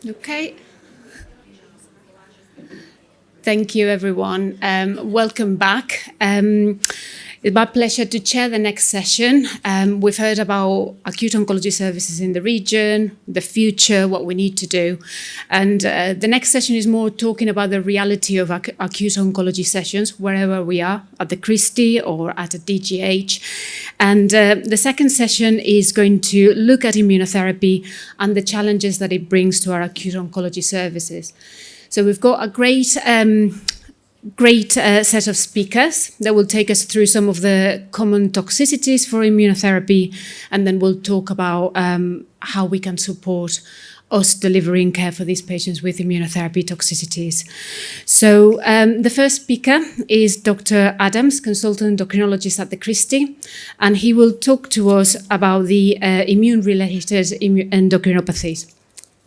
Okay. Thank you, everyone. Welcome back. It's my pleasure to chair the next session. We've heard about acute oncology services in the region, the future, what we need to do. And the next session is more talking about the reality of acute oncology sessions, wherever we are, at the Christie or at a DGH. And the second session is going to look at immunotherapy and the challenges that it brings to our acute oncology services. So we've got a great set of speakers that will take us through some of the common toxicities for immunotherapy, and then we'll talk about how we can support us delivering care for these patients with immunotherapy toxicities. So the first speaker is Dr. Adams, consultant endocrinologist at the Christie, and he will talk to us about the immune-related endocrinopathies.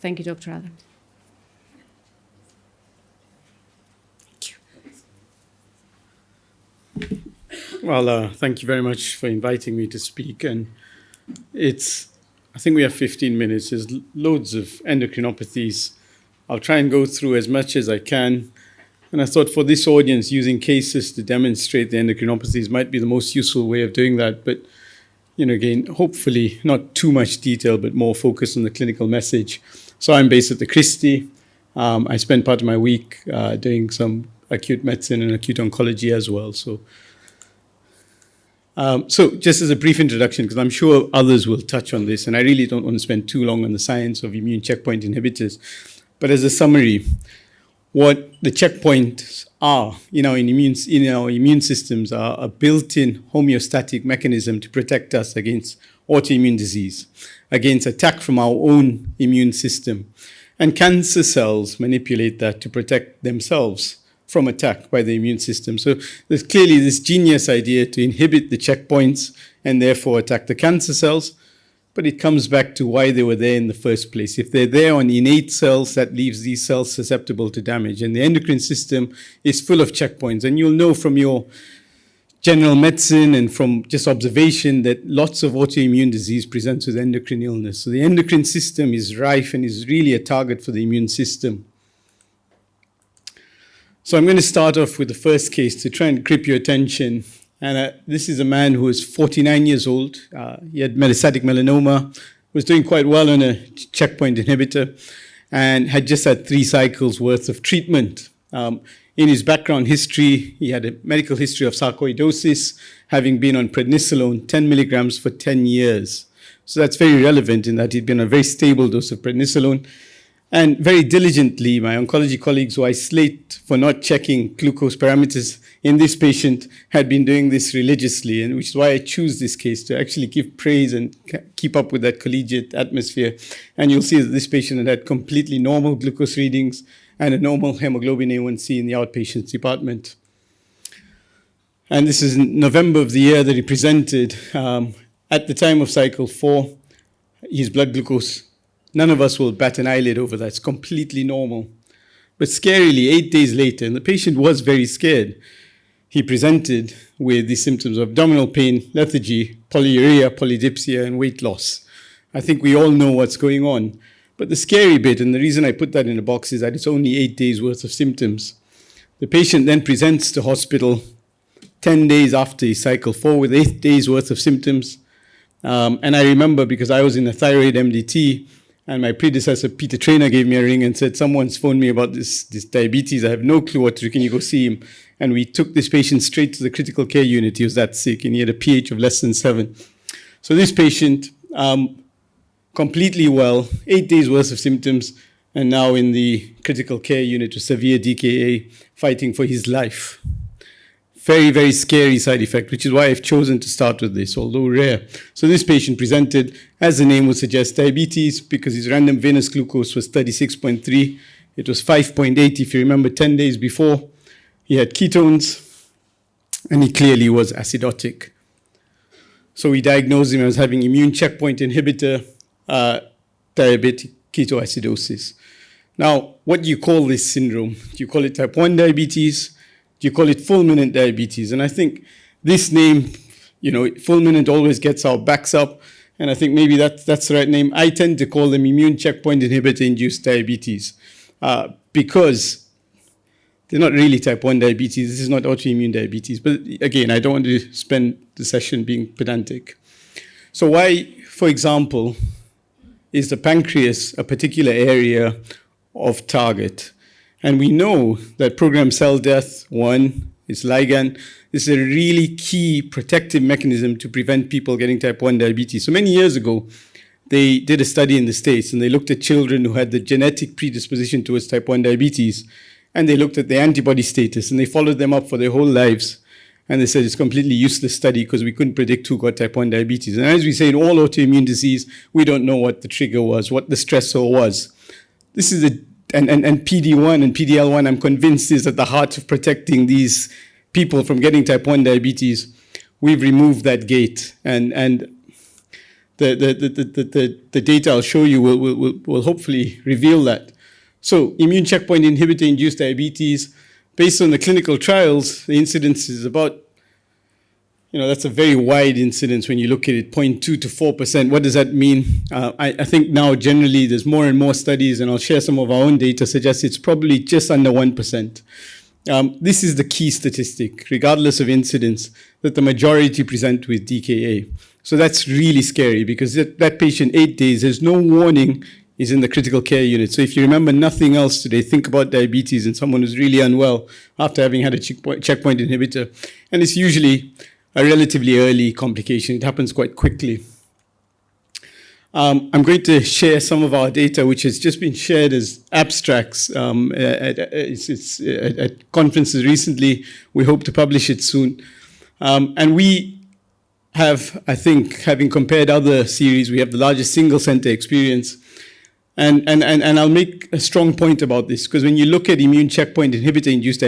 Thank you, Dr. Adams. Well, thank you very much for inviting me to speak. And I think we have 15 minutes. There's loads of endocrinopathies. I'll try and go through as much as I can. And I thought for this audience, using cases to demonstrate the endocrinopathies might be the most useful way of doing that. But, again, hopefully not too much detail, but more focus on the clinical message. So I'm based at the Christie. I spend part of my week doing some acute medicine and acute oncology as well. So just as a brief introduction, because I'm sure others will touch on this, and I really don't want to spend too long on the science of immune checkpoint inhibitors. But as a summary, what the checkpoints are in our immune systems are a built-in homeostatic mechanism to protect us against autoimmune disease, against attack from our own immune system. And cancer cells manipulate that to protect themselves from attack by the immune system. So there's clearly this genius idea to inhibit the checkpoints and therefore attack the cancer cells, but it comes back to why they were there in the first place. If they're there on innate cells, that leaves these cells susceptible to damage. And the endocrine system is full of checkpoints. And you'll know from your general medicine and from just observation that lots of autoimmune disease presents with endocrine illness. So the endocrine system is rife and is really a target for the immune system. So I'm going to start off with the first case to try and grip your attention. And this is a man who is 49 years old. He had metastatic melanoma, was doing quite well on a checkpoint inhibitor, and had just had 3 cycles worth of treatment. In his background history, he had a medical history of sarcoidosis, having been on prednisolone 10 milligrams for 10 years. So that's very relevant in that he'd been on a very stable dose of prednisolone. And very diligently, my oncology colleagues who I slate for not checking glucose parameters in this patient had been doing this religiously, and which is why I choose this case to actually give praise and keep up with that collegiate atmosphere. And you'll see that this patient had completely normal glucose readings and a normal hemoglobin A1C in the outpatient department. And this is in November of the year that he presented. At the time of cycle 4, his blood glucose, none of us will bat an eyelid over that. It's completely normal. But scarily, 8 days later, and the patient was very scared, he presented with the symptoms of abdominal pain, lethargy, polyuria, polydipsia, and weight loss. I think we all know what's going on. But the scary bit, and the reason I put that in a box, is that it's only 8 days worth of symptoms. The patient then presents to hospital 10 days after his cycle 4 with 8 days worth of symptoms. And I remember, because I was in a thyroid MDT, and my predecessor, Peter Traynor, gave me a ring and said, someone's phoned me about this diabetes. I have no clue what to do. Can you go see him? And we took this patient straight to the critical care unit. He was that sick, and he had a pH of less than 7. So this patient, completely well, 8 days worth of symptoms, and now in the critical care unit with severe DKA, fighting for his life. Very, very scary side effect, which is why I've chosen to start with this, although rare. So this patient presented, as the name would suggest, diabetes, because his random venous glucose was 36.3. It was 5.8, if you remember, 10 days before. He had ketones, and he clearly was acidotic. So we diagnosed him as having immune checkpoint inhibitor, diabetic ketoacidosis. Now, what do you call this syndrome? Do you call it type 1 diabetes? Do you call it fulminant diabetes? And I think this name, fulminant always gets our backs up. and I think maybe that's the right name. I tend to call them immune checkpoint inhibitor-induced diabetes because they're not really type 1 diabetes. This is not autoimmune diabetes. But again, I don't want to spend the session being pedantic. So why, for example, is the pancreas a particular area of target? And we know that programmed cell death, one, is ligand. This is a really key protective mechanism to prevent people getting type 1 diabetes. So many years ago, they did a study in the States, and they looked at children who had the genetic predisposition towards type 1 diabetes, and they looked at their antibody status, and they followed them up for their whole lives. And they said it's a completely useless study because we couldn't predict who got type 1 diabetes. And as we say in all autoimmune disease, we don't know what the trigger was, what the stressor was. This is and PD1 and PDL1, I'm convinced, is at the heart of protecting these people from getting type 1 diabetes. We've removed that gate. And the data I'll show you will hopefully reveal that. So immune checkpoint inhibitor-induced diabetes, based on the clinical trials, the incidence is about, that's a very wide incidence when you look at it, 0.2 to 4%. What does that mean? I think now generally there's more and more studies, and I'll share some of our own data, suggest it's probably just under 1%. This is the key statistic, regardless of incidence, that the majority present with DKA. So that's really scary because that patient, 8 days, there's no warning, is in the critical care unit. So if you remember nothing else today, think about diabetes in someone who's really unwell after having had a checkpoint inhibitor. And it's usually a relatively early complication. It happens quite quickly. I'm going to share some of our data, which has just been shared as abstracts at conferences recently. We hope to publish it soon. And we have, I think, having compared other series, we have the largest single center experience. And I'll make a strong point about this, because when you look at immune checkpoint inhibitor-induced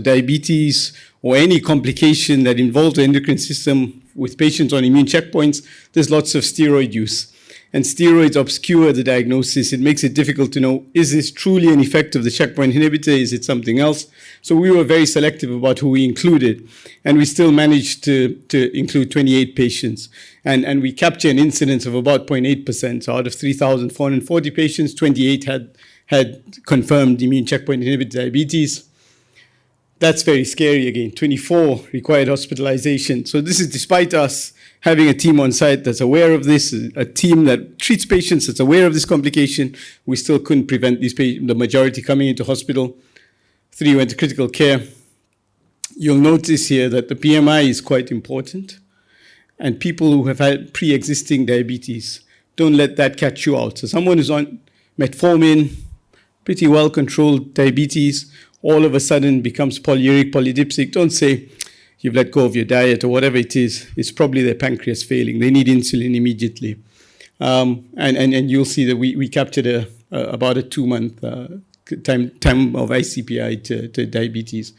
diabetes or any complication that involves the endocrine system with patients on immune checkpoints, there's lots of steroid use. And steroids obscure the diagnosis. It makes it difficult to know, is this truly an effect of the checkpoint inhibitor? Is it something else? So we were very selective about who we included. And we still managed to include 28 patients. And we capture an incidence of about 0.8%. So out of 3,440 patients, 28 had confirmed immune checkpoint inhibitor diabetes. That's very scary again. 24 required hospitalization. So this is despite us having a team on site that's aware of this, a team that treats patients that's aware of this complication. We still couldn't prevent these patients, the majority coming into hospital. 3 went to critical care. You'll notice here that the BMI is quite important. And people who have had pre-existing diabetes, don't let that catch you out. So someone who's on metformin, pretty well-controlled diabetes, all of a sudden becomes polyuric, polydipsic. Don't say you've let go of your diet or whatever it is. It's probably their pancreas failing. They need insulin immediately. And you'll see that we captured about a 2-month time of ICPI to diabetes.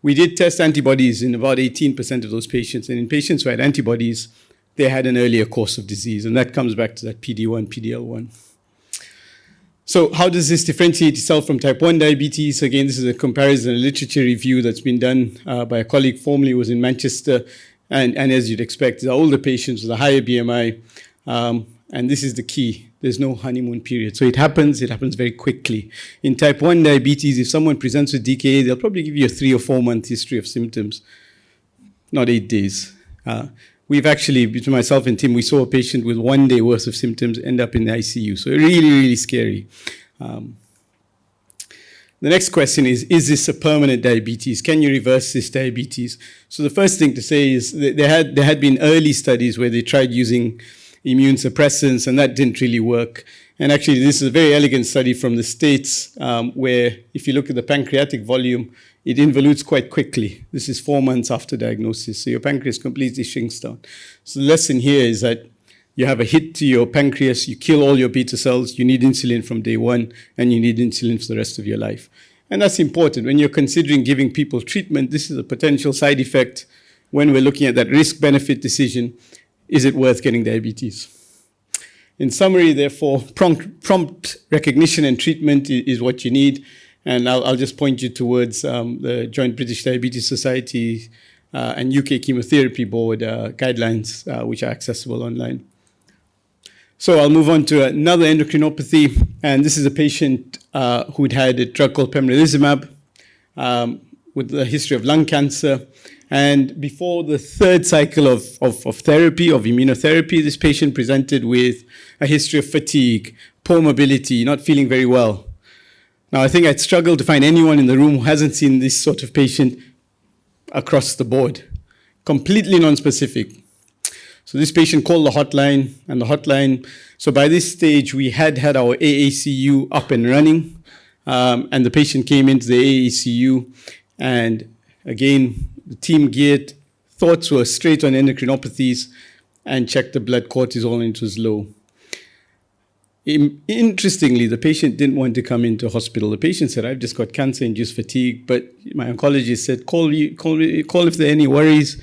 We did test antibodies in about 18% of those patients. And in patients who had antibodies, they had an earlier course of disease. And that comes back to that PD1, PDL1. So how does this differentiate itself from type 1 diabetes? Again, this is a comparison, a literature review that's been done by a colleague, formerly was in Manchester. And as you'd expect, these are older patients with a higher BMI. And this is the key. There's no honeymoon period. So it happens very quickly. In type 1 diabetes, if someone presents with DKA, they'll probably give you a 3 or 4 month history of symptoms, not 8 days. We've actually, between myself and Tim, we saw a patient with 1 day worth of symptoms end up in the ICU. So really, really scary. The next question is this a permanent diabetes? Can you reverse this diabetes? So the first thing to say is that there had been early studies where they tried using immune suppressants, and that didn't really work. And actually, this is a very elegant study from the States where if you look at the pancreatic volume, it involutes quite quickly. This is 4 months after diagnosis. So your pancreas completely shrinks down. So the lesson here is that you have a hit to your pancreas, you kill all your beta cells, you need insulin from day 1, and you need insulin for the rest of your life. And that's important. When you're considering giving people treatment, this is a potential side effect when we're looking at that risk-benefit decision. Is it worth getting diabetes? In summary, therefore, prompt recognition and treatment is what you need. And I'll just point you towards the Joint British Diabetes Society and UK Chemotherapy Board guidelines, which are accessible online. So I'll move on to another endocrinopathy, and this is a patient who'd had a drug called pembrolizumab with a history of lung cancer. And before the third cycle of therapy, of immunotherapy, this patient presented with a history of fatigue, poor mobility, not feeling very well. Now, I think I'd struggle to find anyone in the room who hasn't seen this sort of patient across the board, completely non-specific. So this patient called the hotline, and the hotline, so by this stage, we had our AACU up and running, and the patient came into the AACU, and again, the team geared, thoughts were straight on endocrinopathies, and checked the blood cortisol, and it was low. Interestingly, the patient didn't want to come into hospital. The patient said, I've just got cancer-induced fatigue, but my oncologist said, call if there are any worries.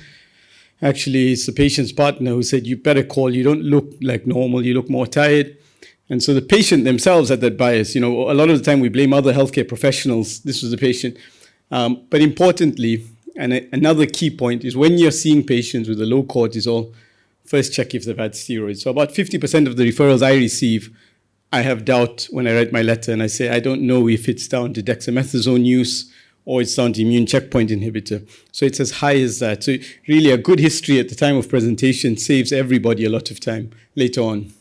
Actually, it's the patient's partner who said, you better call. You don't look like normal. You look more tired. And so the patient themselves had that bias. A lot of the time we blame other healthcare professionals. This was the patient. But importantly, and another key point is when you're seeing patients with a low cortisol, first check if they've had steroids. So about 50% of the referrals I receive, I have doubt when I write my letter and I say, I don't know if it's down to dexamethasone use or it's down to immune checkpoint inhibitor. So it's as high as that. So really a good history at the time of presentation saves everybody a lot of time later on.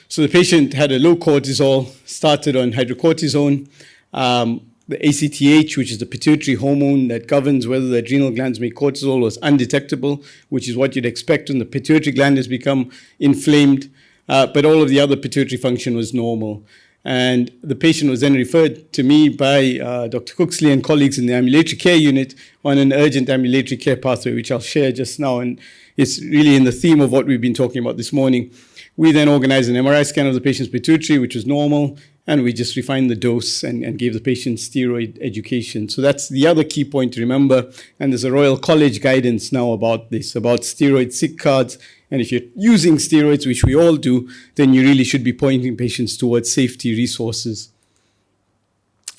So the patient had a low cortisol, started on hydrocortisone. The ACTH, which is the pituitary hormone that governs whether the adrenal glands make cortisol, was undetectable, which is what you'd expect when the pituitary gland has become inflamed. But all of the other pituitary function was normal. And the patient was then referred to me by Dr. Cooksley and colleagues in the ambulatory care unit on an urgent ambulatory care pathway, which I'll share just now. And it's really in the theme of what we've been talking about this morning. We then organized an MRI scan of the patient's pituitary, which was normal, and we just refined the dose and gave the patient steroid education. So that's the other key point to remember. And there's a Royal College guidance now about this, about steroid sick cards. And if you're using steroids, which we all do, then you really should be pointing patients towards safety resources.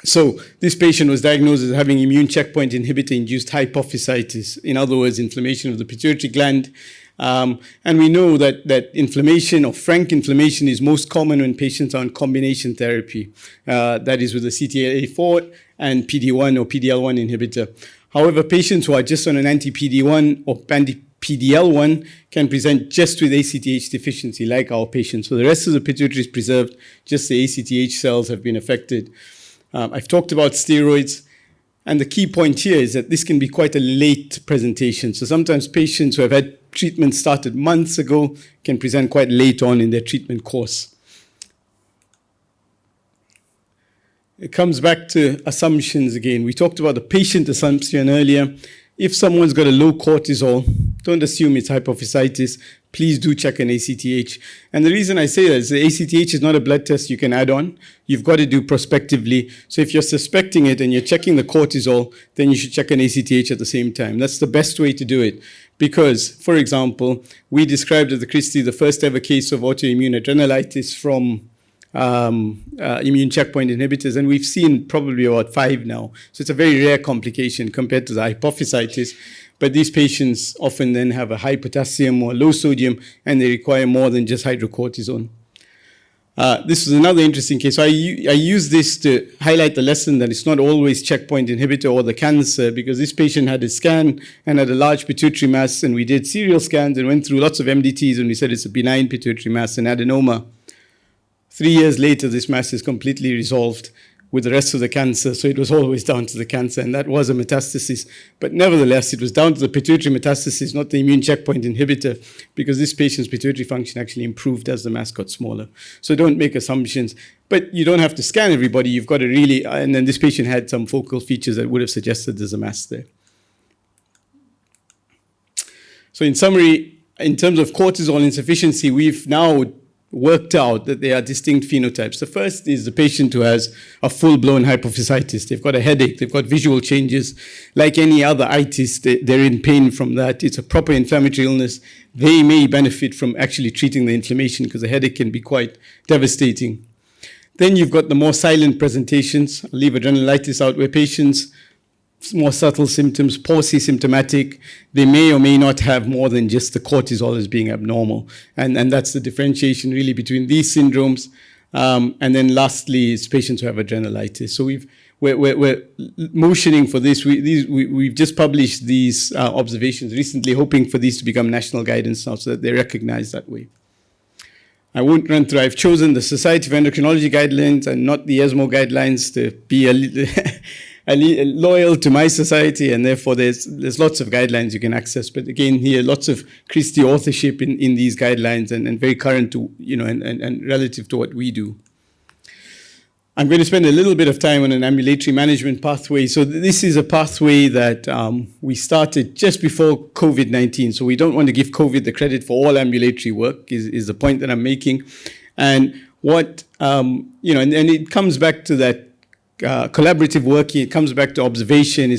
So this patient was diagnosed as having immune checkpoint inhibitor-induced hypophysitis, in other words, inflammation of the pituitary gland. And we know that inflammation or frank inflammation is most common when patients are on combination therapy, that is with a CTLA-4 and PD-1 or PD-L1 inhibitor. However, patients who are just on an anti-PD-1 or anti-PD-L1 can present just with ACTH deficiency, like our patient. So the rest of the pituitary is preserved, just the ACTH cells have been affected. I've talked about steroids. And the key point here is that this can be quite a late presentation. So sometimes patients who have had treatment started months ago can present quite late on in their treatment course. It comes back to assumptions again. We talked about the patient assumption earlier. If someone's got a low cortisol, don't assume it's hypophysitis. Please do check an ACTH. And the reason I say that is the ACTH is not a blood test you can add on. You've got to do prospectively. So if you're suspecting it and you're checking the cortisol, then you should check an ACTH at the same time. That's the best way to do it. Because, for example, we described at the Christie the first ever case of autoimmune adrenalitis from immune checkpoint inhibitors, and we've seen probably about 5 now. So it's a very rare complication compared to the hypophysitis. But these patients often then have a high potassium or low sodium, and they require more than just hydrocortisone. This is another interesting case. So I use this to highlight the lesson that it's not always checkpoint inhibitor or the cancer, because this patient had a scan and had a large pituitary mass, and we did serial scans and went through lots of MDTs, and we said it's a benign pituitary mass and adenoma. 3 years later, this mass is completely resolved with the rest of the cancer, so it was always down to the cancer, and that was a metastasis. But nevertheless, it was down to the pituitary metastasis, not the immune checkpoint inhibitor, because this patient's pituitary function actually improved as the mass got smaller. So don't make assumptions. But you don't have to scan everybody. You've got to really, and then this patient had some focal features that would have suggested there's a mass there. So in summary, in terms of cortisol insufficiency, we've now worked out that there are distinct phenotypes. The first is the patient who has a full-blown hypophysitis. They've got a headache, they've got visual changes. Like any other itis, they're in pain from that. It's a proper inflammatory illness. They may benefit from actually treating the inflammation because the headache can be quite devastating. Then you've got the more silent presentations. I'll leave adrenalitis out, where patients more subtle symptoms, pauci-symptomatic. They may or may not have more than just the cortisol as being abnormal. And that's the differentiation really between these syndromes. And then lastly is patients who have adrenalitis. So we're motioning for this. We've just published these observations recently, hoping for these to become national guidance now so that they're recognized that way. I won't run through. I've chosen the Society of Endocrinology guidelines and not the ESMO guidelines to be loyal to my society, and therefore there's lots of guidelines you can access. But again, here lots of Christie authorship in these guidelines and very current to and relative to what we do. I'm going to spend a little bit of time on an ambulatory management pathway. So this is a pathway that we started just before COVID-19. So we don't want to give COVID the credit for all ambulatory work is the point that I'm making. And what, and it comes back to that collaborative working, it comes back to observation.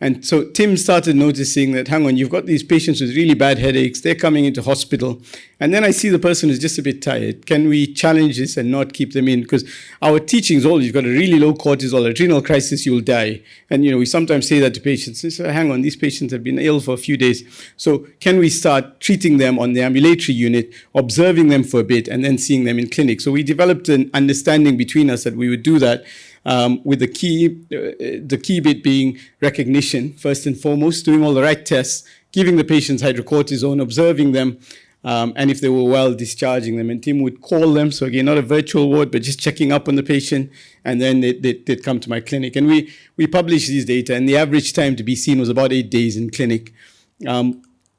And so Tim started noticing that, hang on, you've got these patients with really bad headaches, they're coming into hospital, and then I see the person who's just a bit tired. Can we challenge this and not keep them in? Because our teaching is all, you've got a really low cortisol, adrenal crisis, you'll die. And, we sometimes say that to patients. They say, hang on, these patients have been ill for a few days. So can we start treating them on the ambulatory unit, observing them for a bit, and then seeing them in clinic? So we developed an understanding between us that we would do that. With the key bit being recognition, first and foremost, doing all the right tests, giving the patients hydrocortisone, observing them, and if they were well, discharging them. And Tim would call them, so again, not a virtual ward, but just checking up on the patient, and then they'd come to my clinic. And we published these data, and the average time to be seen was about 8 days in clinic.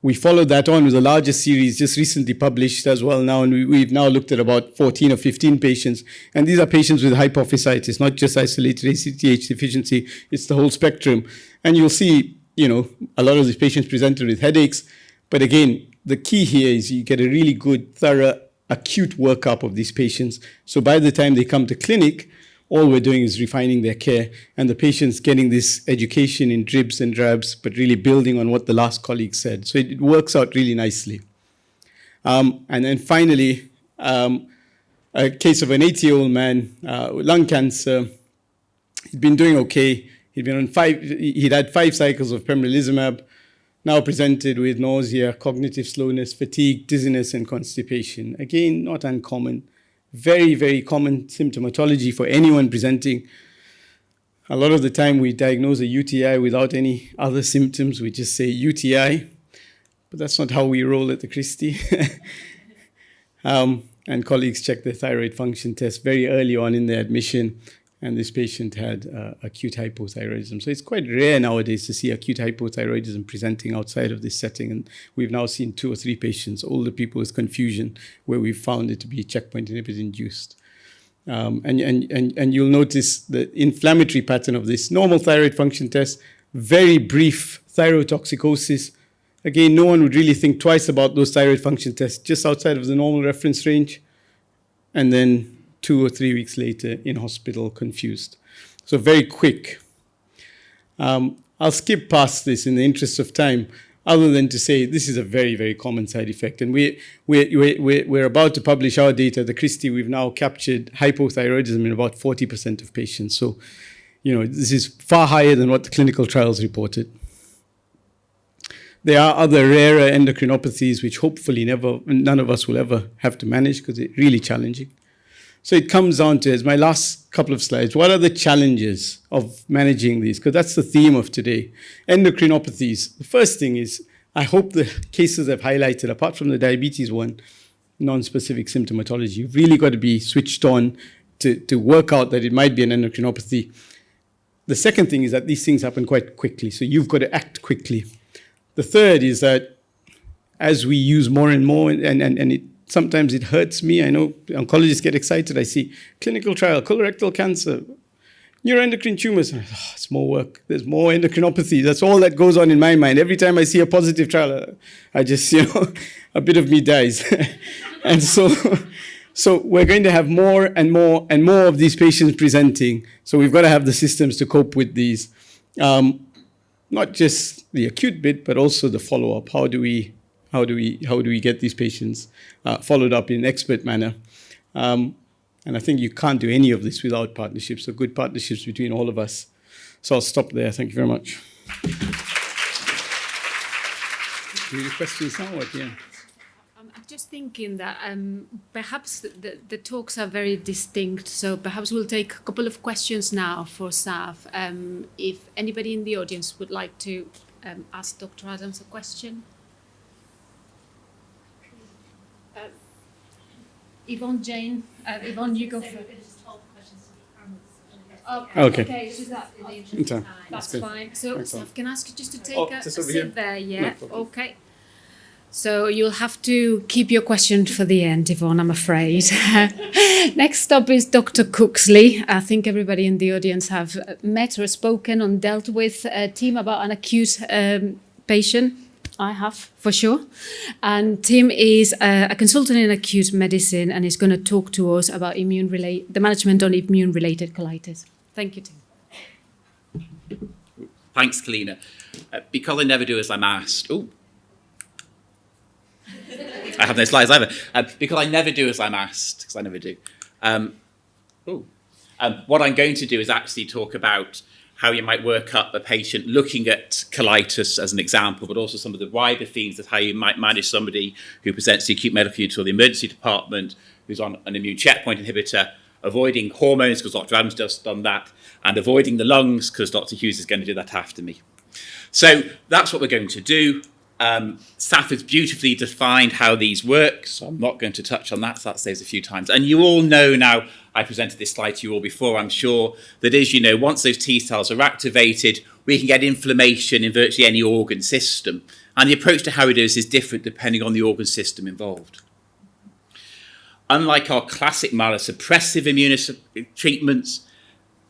We followed that on with a larger series just recently published as well now, and we've now looked at about 14 or 15 patients. And these are patients with hypophysitis, not just isolated ACTH deficiency, it's the whole spectrum. And you'll see, a lot of these patients presented with headaches. But again, the key here is you get a really good, thorough, acute workup of these patients. So by the time they come to clinic, all we're doing is refining their care, and the patient's getting this education in dribs and drabs, but really building on what the last colleague said. So it works out really nicely. And then finally, a case of an 80-year-old man with lung cancer. He'd been doing okay. He'd had 5 cycles of pembrolizumab, now presented with nausea, cognitive slowness, fatigue, dizziness, and constipation. Again, not uncommon. Very, very common symptomatology for anyone presenting. A lot of the time we diagnose a UTI without any other symptoms. We just say UTI, but that's not how we roll at the Christie. And colleagues check the thyroid function test very early on in their admission, and this patient had acute hypothyroidism. So it's quite rare nowadays to see acute hypothyroidism presenting outside of this setting. And we've now seen 2 or 3 patients, older people with confusion, where we've found it to be checkpoint inhibitor induced. And you'll notice the inflammatory pattern of this. Normal thyroid function test, very brief thyrotoxicosis. Again, no one would really think twice about those thyroid function tests, just outside of the normal reference range. And then 2 or 3 weeks later in hospital, confused. So very quick. I'll skip past this in the interest of time, other than to say this is a very, very common side effect. And we're about to publish our data. At the Christie, we've now captured hypothyroidism in about 40% of patients. So, this is far higher than what the clinical trials reported. There are other rarer endocrinopathies, which hopefully none of us will ever have to manage because it's really challenging. So it comes down to, as my last couple of slides, what are the challenges of managing these? Because that's the theme of today. Endocrinopathies. The first thing is, I hope the cases I've highlighted, apart from the diabetes one, non-specific symptomatology, you've really got to be switched on to work out that it might be an endocrinopathy. The second thing is that these things happen quite quickly, so you've got to act quickly. The third is that as we use more and more, and sometimes it hurts me. I know oncologists get excited. I see clinical trial, colorectal cancer, neuroendocrine tumors. It's more work. There's more endocrinopathy. That's all that goes on in my mind. Every time I see a positive trial, I just, a bit of me dies. And so we're going to have more and more and more of these patients presenting. So we've got to have the systems to cope with these. Not just the acute bit, but also the follow-up. How do we get these patients followed up in an expert manner? And I think you can't do any of this without partnerships, so good partnerships between all of us. So I'll stop there. Thank you very much. Any questions now? Yeah. I'm just thinking that perhaps the talks are very distinct, so perhaps we'll take a couple of questions now for Saf. If anybody in the audience would like to ask Dr. Adams a question. Yvonne, Jane, Yvonne, you go first. Okay. So Okay. that's fine. So, Saf, can I ask you just to take a just over here? seat there? Yeah. No problem. Okay. So you'll have to keep your question for the end, Yvonne, I'm afraid. Next up is Dr. Cooksley. I think everybody in the audience have met or spoken or dealt with a team about an acute patient. I have, for sure. And Tim is a consultant in acute medicine and is going to talk to us about the management on immune-related colitis. Thank you, Tim. Thanks, Kalina. Because I never do as I'm asked. I have no slides either. Because I never do as I'm asked, because I never do. What I'm going to do is actually talk about how you might work up a patient looking at colitis as an example, but also some of the wider themes of how you might manage somebody who presents to the acute medical unit or the emergency department who's on an immune checkpoint inhibitor, avoiding hormones because Dr. Adams just done that, and avoiding the lungs because Dr. Hughes is going to do that after me. So that's what we're going to do. Saf has beautifully defined how these work, so I'm not going to touch on that, so that saves a few times. And you all know now, I presented this slide to you all before, I'm sure, that as you know, once those T cells are activated, we can get inflammation in virtually any organ system. And the approach to how we do this is different depending on the organ system involved. Unlike our classic myelosuppressive treatments,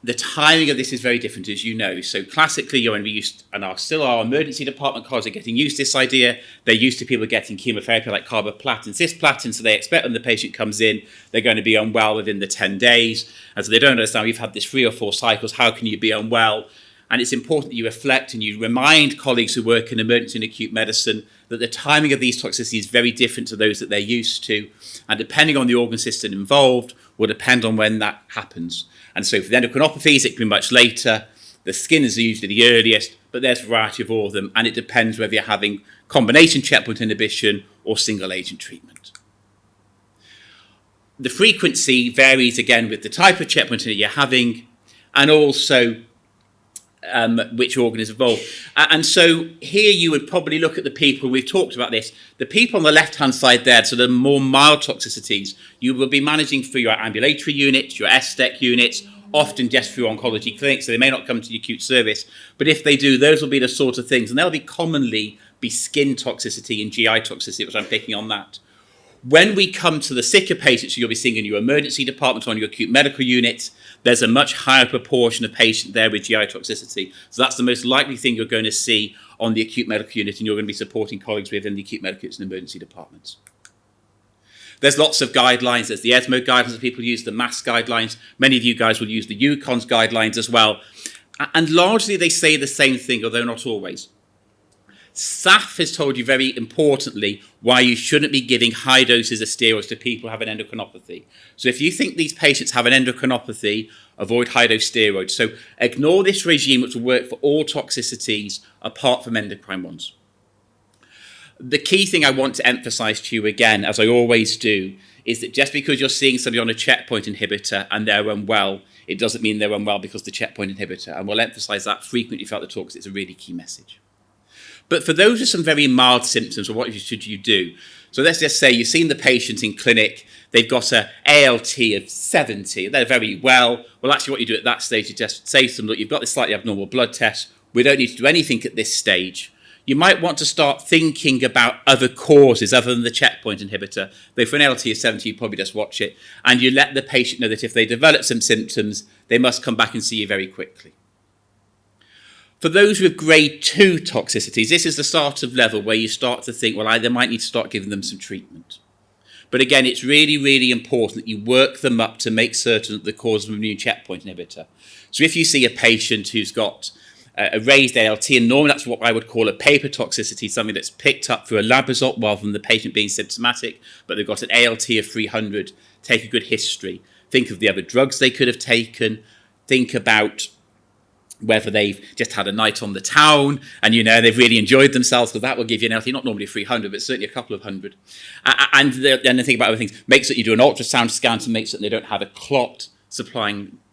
the timing of this is very different, as you know. So classically, when we used, and our emergency department colleagues are getting used to this idea, they're used to people getting chemotherapy like carboplatin, cisplatin, so they expect when the patient comes in, they're going to be unwell within the 10 days. And so they don't understand, we've had this 3 or 4 cycles, how can you be unwell? And it's important that you reflect and you remind colleagues who work in emergency and acute medicine that the timing of these toxicities is very different to those that they're used to. And depending on the organ system involved, will depend on when that happens. And so for the endocrinopathies, it can be much later. The skin is usually the earliest, but there's a variety of all of them. And it depends whether you're having combination checkpoint inhibition or single agent treatment. The frequency varies again with the type of checkpoint that you're having and also which organ is involved. And so here you would probably look at the people, we've talked about this, the people on the left-hand side there, so the more mild toxicities, you will be managing through your ambulatory units, your SDEC units, often just through oncology clinics, so they may not come to the acute service, but if they do, those will be the sort of things, and they'll be commonly be skin toxicity and GI toxicity, which I'm picking on that. When we come to the sicker patients you'll be seeing in your emergency department or on your acute medical unit, there's a much higher proportion of patients there with GI toxicity. So that's the most likely thing you're going to see on the acute medical unit and you're going to be supporting colleagues within the acute medical units and emergency departments. There's lots of guidelines. There's the ESMO guidelines that people use, the MASS guidelines. Many of you guys will use the UCONS guidelines as well. And largely they say the same thing, although not always. SAF has told you very importantly why you shouldn't be giving high doses of steroids to people who have an endocrinopathy. So if you think these patients have an endocrinopathy, avoid high-dose steroids. So ignore this regime, which will work for all toxicities apart from endocrine ones. The key thing I want to emphasize to you again, as I always do, is that just because you're seeing somebody on a checkpoint inhibitor and they're unwell, it doesn't mean they're unwell because of the checkpoint inhibitor. And we'll emphasize that frequently throughout the talk because it's a really key message. But for those with some very mild symptoms, what should you do? So let's just say you've seen the patient in clinic, they've got an ALT of 70, they're very well. Well, actually what you do at that stage is just say to them, look, you've got this slightly abnormal blood test, we don't need to do anything at this stage. You might want to start thinking about other causes other than the checkpoint inhibitor. Though for an ALT of 70, you probably just watch it, and you let the patient know that if they develop some symptoms, they must come back and see you very quickly. For those with grade 2 toxicities, this is the sort of level where you start to think, well, they might need to start giving them some treatment. But again, it's really, really important that you work them up to make certain that the cause of an immune checkpoint inhibitor. So if you see a patient who's got a raised ALT, and normally that's what I would call a paper toxicity, something that's picked up through a lab result rather than the patient being symptomatic, but they've got an ALT of 300, take a good history. Think of the other drugs they could have taken. Think about whether they've just had a night on the town and, they've really enjoyed themselves, because that will give you an LT, not normally 300, but certainly a couple of hundred. And then the thing about other things, make sure you do an ultrasound scan to make sure that they don't have a clot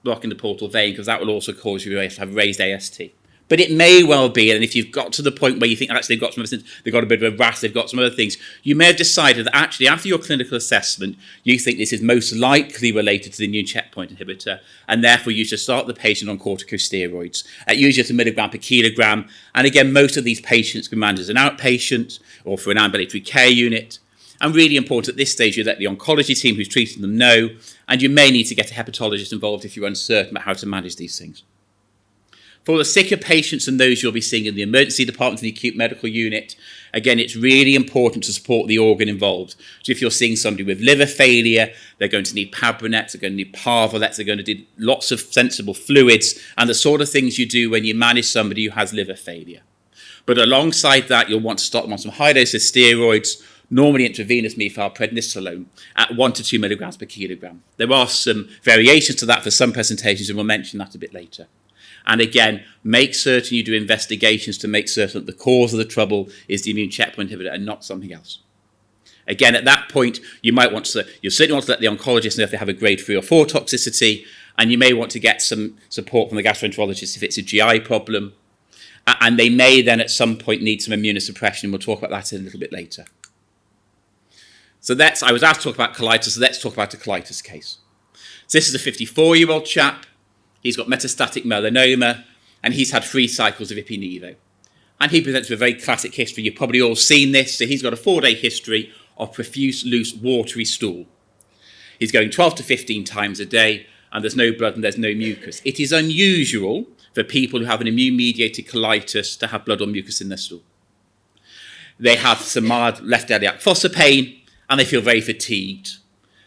blocking the portal vein, because that will also cause you to have raised AST. But it may well be, and if you've got to the point where you think actually they've got some other things, they've got a bit of a rash, they've got some other things, you may have decided that actually after your clinical assessment, you think this is most likely related to the immune checkpoint inhibitor, and therefore you should start the patient on corticosteroids, usually at 1 milligram per kilogram. And again, most of these patients can be managed as an outpatient or for an ambulatory care unit. And really important at this stage, you let the oncology team who's treating them know, and you may need to get a hepatologist involved if you're uncertain about how to manage these things. For the sicker patients and those you'll be seeing in the emergency department and the acute medical unit, again, it's really important to support the organ involved. So if you're seeing somebody with liver failure, they're going to need Pabronets, they're going to need Parvolets, they're going to need lots of sensible fluids, and the sort of things you do when you manage somebody who has liver failure. But alongside that, you'll want to start them on some high doses steroids, normally intravenous methylprednisolone, at 1 to 2 milligrams per kilogram. There are some variations to that for some presentations, and we'll mention that a bit later. And again, make certain you do investigations to make certain that the cause of the trouble is the immune checkpoint inhibitor and not something else. Again, at that point, you certainly want to let the oncologist know if they have a grade 3 or 4 toxicity, and you may want to get some support from the gastroenterologist if it's a GI problem. And they may then at some point need some immunosuppression, and we'll talk about that a little bit later. So I was asked to talk about colitis, so let's talk about a colitis case. So this is a 54-year-old chap. He's got metastatic melanoma, and he's had 3 cycles of Ipi/Nivo. And he presents with a very classic history. You've probably all seen this. So he's got a 4-day history of profuse, loose, watery stool. He's going 12 to 15 times a day, and there's no blood and there's no mucus. It is unusual for people who have an immune-mediated colitis to have blood or mucus in their stool. They have some mild left iliac fossa pain, and they feel very fatigued.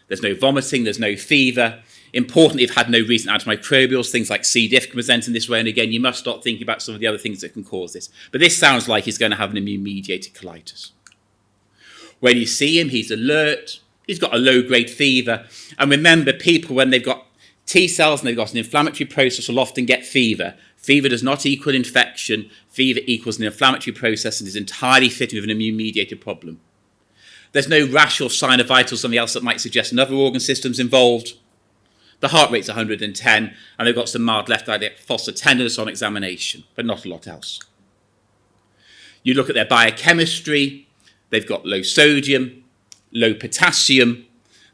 There's no vomiting, there's no fever. Importantly, they've had no recent antimicrobials, things like C. diff can present in this way. And again, you must start thinking about some of the other things that can cause this. But this sounds like he's going to have an immune-mediated colitis. When you see him, he's alert. He's got a low-grade fever. And remember, people, when they've got T cells and they've got an inflammatory process, will often get fever. Fever does not equal infection. Fever equals an inflammatory process and is entirely fitting with an immune-mediated problem. There's no rash or sign of vitals, something else that might suggest another organ system's involved. The heart rate's 110, and they've got some mild left iliac fossa tenderness on examination, but not a lot else. You look at their biochemistry, they've got low sodium, low potassium,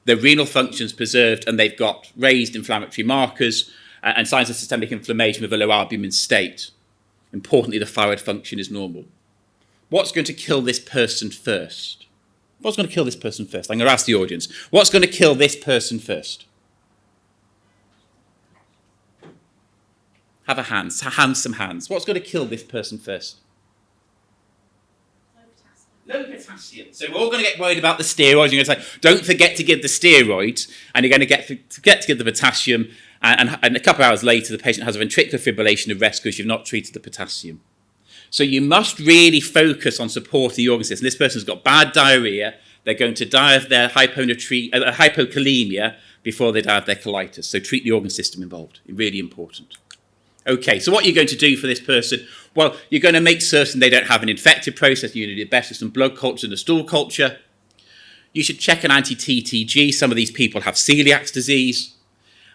their renal function's preserved, and they've got raised inflammatory markers and signs of systemic inflammation with a low albumin state. Importantly, the thyroid function is normal. What's going to kill this person first? What's going to kill this person first? I'm going to ask the audience. What's going to kill this person first? Have a hand, some hands. What's going to kill this person first? Low potassium. So we're all going to get worried about the steroids. You're going to say, don't forget to give the steroids, and you're going to forget to give the potassium, and a couple of hours later, the patient has a ventricular fibrillation arrest because you've not treated the potassium. So you must really focus on supporting the organ system. This person's got bad diarrhea. They're going to die of their hypokalemia before they die of their colitis. So treat the organ system involved. Really important. Okay, so what are you going to do for this person? Well, you're going to make certain they don't have an infected process. You need better some blood culture and a stool culture. You should check an anti-TTG. Some of these people have celiac disease.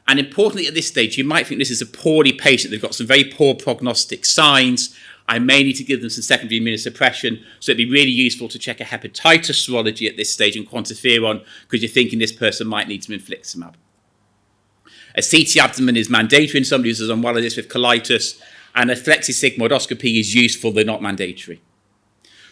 And importantly, at this stage, you might think this is a poorly patient. They've got some very poor prognostic signs. I may need to give them some secondary immunosuppression. So it'd be really useful to check a hepatitis serology at this stage and quantiferon, because you're thinking this person might need some infliximab. A CT abdomen is mandatory in somebody who's unwell with colitis, and a flexisigmoidoscopy is useful, they're not mandatory.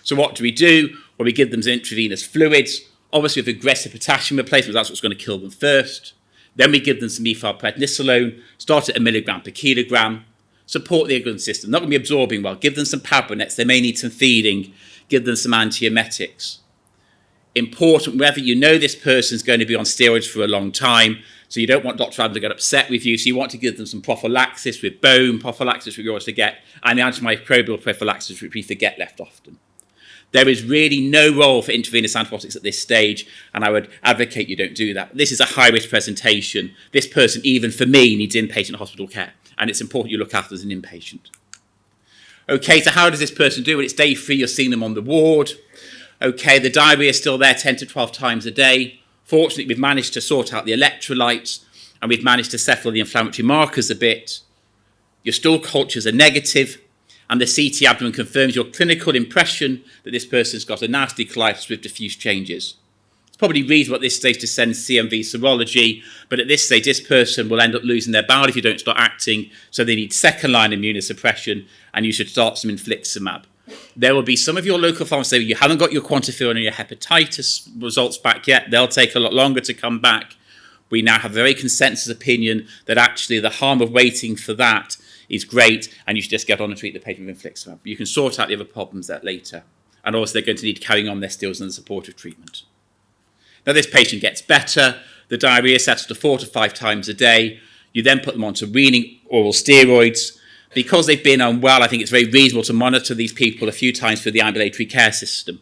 So what do? Well, we give them some intravenous fluids, obviously with aggressive potassium replacement, that's what's going to kill them first. Then we give them some methylprednisolone, start at 1 milligram per kilogram, support the organ system, not going to be absorbing well, give them some Pabronets, they may need some feeding, give them some antiemetics. Important, whether you know this person's going to be on steroids for a long time, so you don't want Dr. Adams to get upset with you, so you want to give them some prophylaxis with bone, prophylaxis we always forget, and the antimicrobial prophylaxis which we forget left often. There is really no role for intravenous antibiotics at this stage, and I would advocate you don't do that. This is a high-risk presentation. This person, even for me, needs inpatient hospital care. and it's important you look after as an inpatient. Okay, so how does this person do? Well, it's day 3, you're seeing them on the ward. Okay, the diarrhea is still there 10 to 12 times a day. Fortunately, we've managed to sort out the electrolytes, and we've managed to settle the inflammatory markers a bit. Your stool cultures are negative, and the CT abdomen confirms your clinical impression that this person's got a nasty colitis with diffuse changes. It's probably reasonable at this stage to send CMV serology, but at this stage, this person will end up losing their bowel if you don't start acting, so they need second-line immunosuppression, and you should start some infliximab. There will be some of your local pharmacists say you haven't got your quantiferin or your hepatitis results back yet. They'll take a lot longer to come back. We now have a very consensus opinion that actually the harm of waiting for that is great, and you should just get on and treat the patient with infliximab. You can sort out the other problems that later. And also they're going to need carrying on their steroids and the supportive treatment. Now this patient gets better. The diarrhea settles to 4 to 5 times a day. You then put them onto weaning oral steroids. Because they've been unwell, I think it's very reasonable to monitor these people a few times through the ambulatory care system.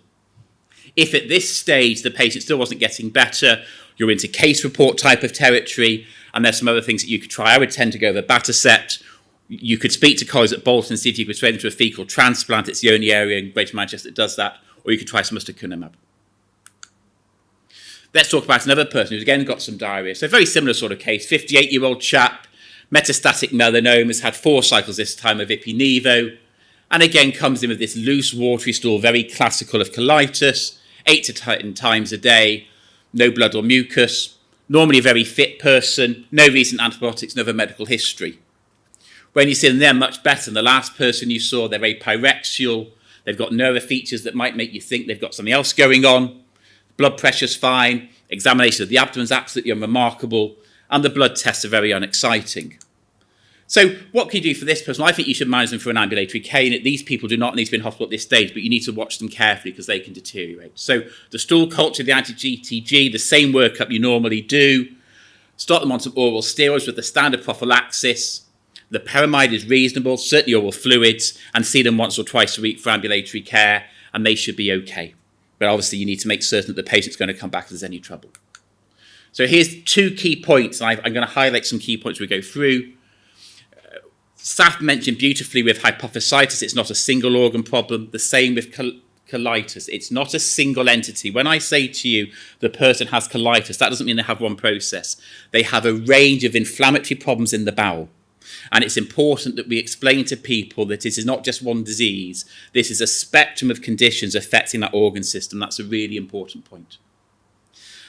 If at this stage the patient still wasn't getting better, you're into case report type of territory, and there's some other things that you could try. I would tend to go with Batacept. You could speak to colleagues at Bolton and see if you could persuade them to a fecal transplant. It's the only area in Greater Manchester that does that. Or you could try some ustekinumab. Let's talk about another person who's again got some diarrhea. So a very similar sort of case, 58-year-old chap, metastatic melanoma, has had 4 cycles this time of Ipi/Nivo, and again comes in with this loose watery stool, very classical of colitis, 8 to 10 times a day, no blood or mucus, normally a very fit person, no recent antibiotics, no other medical history. When you see them, they're much better than the last person you saw. They're very pyrexial, they've got nerve features that might make you think they've got something else going on, blood pressure's fine, examination of the abdomen's absolutely unremarkable, and the blood tests are very unexciting. So what can you do for this person? Well, I think you should manage them for an ambulatory care unit. These people do not need to be in hospital at this stage, but you need to watch them carefully because they can deteriorate. So the stool culture, the anti-GTG, the same workup you normally do. Start them on some oral steroids with the standard prophylaxis. The pyramide is reasonable, certainly oral fluids, and see them once or twice a week for ambulatory care, and they should be okay. But obviously you need to make certain that the patient's going to come back if there's any trouble. So here's 2 key points. I'm going to highlight some key points we go through. Saf mentioned beautifully with hypophysitis, it's not a single organ problem. The same with colitis. It's not a single entity. When I say to you the person has colitis, that doesn't mean they have one process. They have a range of inflammatory problems in the bowel. And it's important that we explain to people that this is not just one disease. This is a spectrum of conditions affecting that organ system. That's a really important point.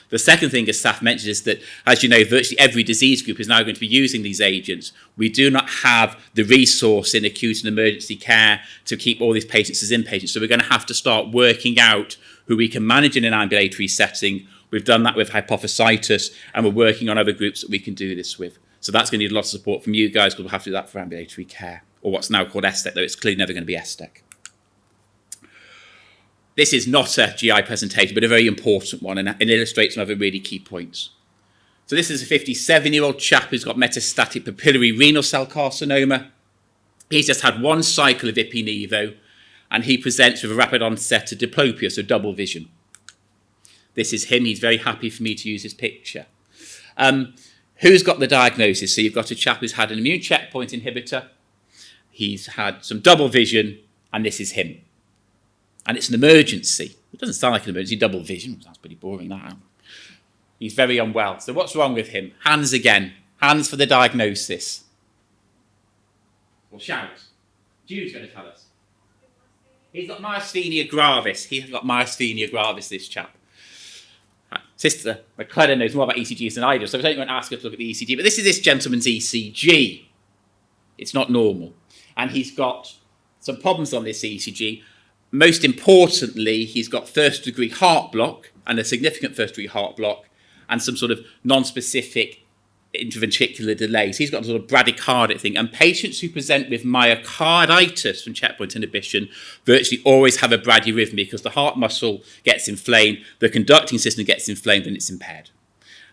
The second thing, as Saf mentioned, is that, as you know, virtually every disease group is now going to be using these agents. We do not have the resource in acute and emergency care to keep all these patients as inpatients. So we're going to have to start working out who we can manage in an ambulatory setting. We've done that with hypophysitis, and we're working on other groups that we can do this with. So that's going to need a lot of support from you guys, because we'll have to do that for ambulatory care, or what's now called STEC, though it's clearly never going to be STEC. This is not a GI presentation, but a very important one, and it illustrates some other really key points. So this is a 57-year-old chap who's got metastatic papillary renal cell carcinoma. He's just had 1 cycle of Ipi/Nivo, and he presents with a rapid onset of diplopia, so double vision. This is him. He's very happy for me to use his picture. Who's got the diagnosis? So you've got a chap who's had an immune checkpoint inhibitor. He's had some double vision, and this is him. And it's an emergency. It doesn't sound like an emergency, double vision. Sounds pretty boring, that. He's very unwell. So what's wrong with him? Hands again. Hands for the diagnosis. Well, shout. Jude's going to tell us. He's got myasthenia gravis. He's got myasthenia gravis, this chap. Sister McClellan knows more about ECGs than I do, so I don't want to ask her to look at the ECG. But this is this gentleman's ECG. It's not normal. And he's got some problems on this ECG. Most importantly, he's got first-degree heart block, and a significant first-degree heart block, and some sort of non-specific intraventricular delays. He's got a sort of bradycardic thing. And patients who present with myocarditis from checkpoint inhibition virtually always have a bradyarrhythmia because the heart muscle gets inflamed, the conducting system gets inflamed, and it's impaired.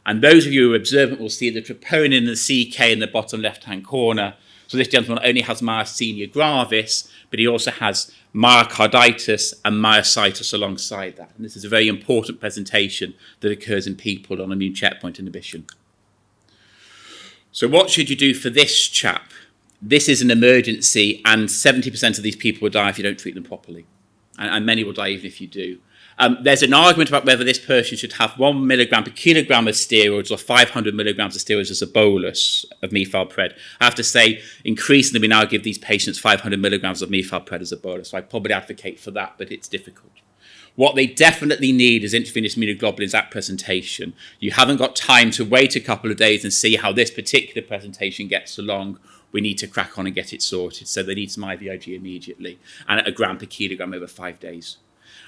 And those of you who are observant will see the troponin and the CK in the bottom left-hand corner. So this gentleman only has myasthenia gravis, but he also has myocarditis and myositis alongside that. And this is a very important presentation that occurs in people on immune checkpoint inhibition. So what should you do for this chap? this is an emergency, and 70% of these people will die if you don't treat them properly. And many will die even if you do. There's an argument about whether this person should have 1 milligram per kilogram of steroids or 500 milligrams of steroids as a bolus of methylpred. I have to say, increasingly, we now give these patients 500 milligrams of methylpred as a bolus. So I probably advocate for that, but it's difficult. What they definitely need is intravenous immunoglobulins at presentation. You haven't got time to wait a couple of days and see how this particular presentation gets along. We need to crack on and get it sorted. So they need some IVIG immediately and at 1 gram per kilogram over 5 days.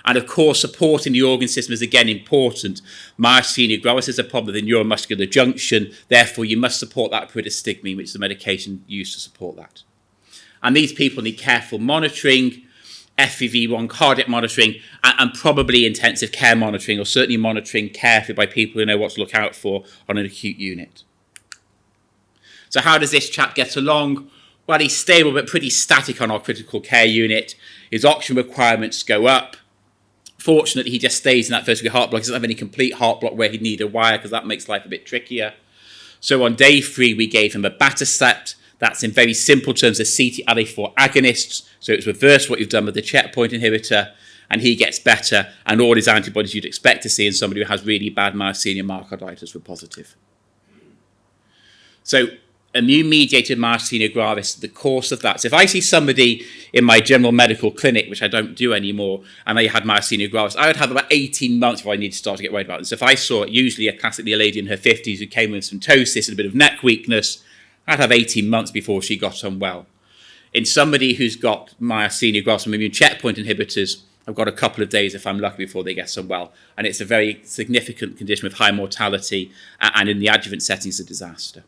And of course, supporting the organ system is again important. Myasthenia gravis is a problem with the neuromuscular junction. Therefore, you must support that pyridostigmine, which is the medication used to support that. And these people need careful monitoring, FEV1 cardiac monitoring, and probably intensive care monitoring, or certainly monitoring carefully by people who know what to look out for on an acute unit. So how does this chap get along? Well, he's stable but pretty static on our critical care unit. His oxygen requirements go up. Fortunately, he just stays in that first degree heart block. He doesn't have any complete heart block where he'd need a wire, because that makes life a bit trickier. So on day 3, we gave him a abatacept. That's in very simple terms a CTLA4 agonist. So it's reversed what you've done with the checkpoint inhibitor, and he gets better, and all his antibodies you'd expect to see in somebody who has really bad myasthenia myocarditis were positive. So immune-mediated myasthenia gravis, the course of that. So if I see somebody in my general medical clinic, which I don't do anymore, and they had myasthenia gravis, I would have about 18 months before I need to start to get worried about them. So if I saw usually a classically a lady in her 50s who came with some ptosis and a bit of neck weakness, I'd have 18 months before she got unwell. In somebody who's got myasthenia gravis from immune checkpoint inhibitors, I've got a couple of days if I'm lucky before they get unwell. And it's a very significant condition with high mortality, and in the adjuvant setting is a disaster.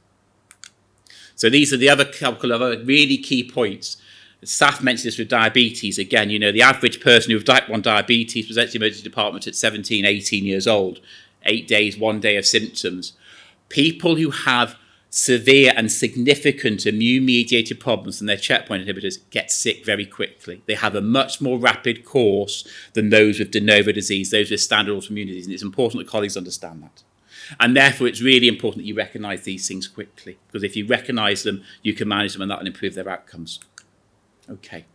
So these are the other couple of other really key points. Saf mentioned this with diabetes. Again, you know, the average person with type 1 diabetes presents to the emergency department at 17, 18 years old. 8 days, 1 day of symptoms. People who have severe and significant immune-mediated problems from their checkpoint inhibitors get sick very quickly. They have a much more rapid course than those with de novo disease, those with standard autoimmune disease. And it's important that colleagues understand that. And therefore, it's really important that you recognise these things quickly, because if you recognise them, you can manage them, and that will improve their outcomes. Okay.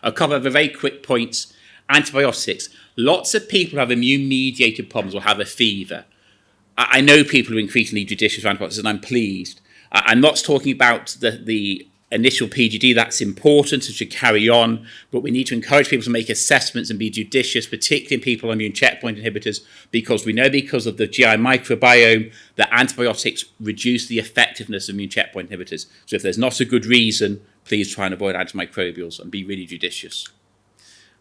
A couple of very quick points. Antibiotics. Lots of people who have immune-mediated problems will have a fever. I know people who are increasingly judicious with antibiotics, and I'm pleased. I'm not talking about the initial PGD. That's important and should carry on, but we need to encourage people to make assessments and be judicious, particularly in people on immune checkpoint inhibitors, because we know because of the GI microbiome that antibiotics reduce the effectiveness of immune checkpoint inhibitors. So if there's not a good reason, please try and avoid antimicrobials and be really judicious.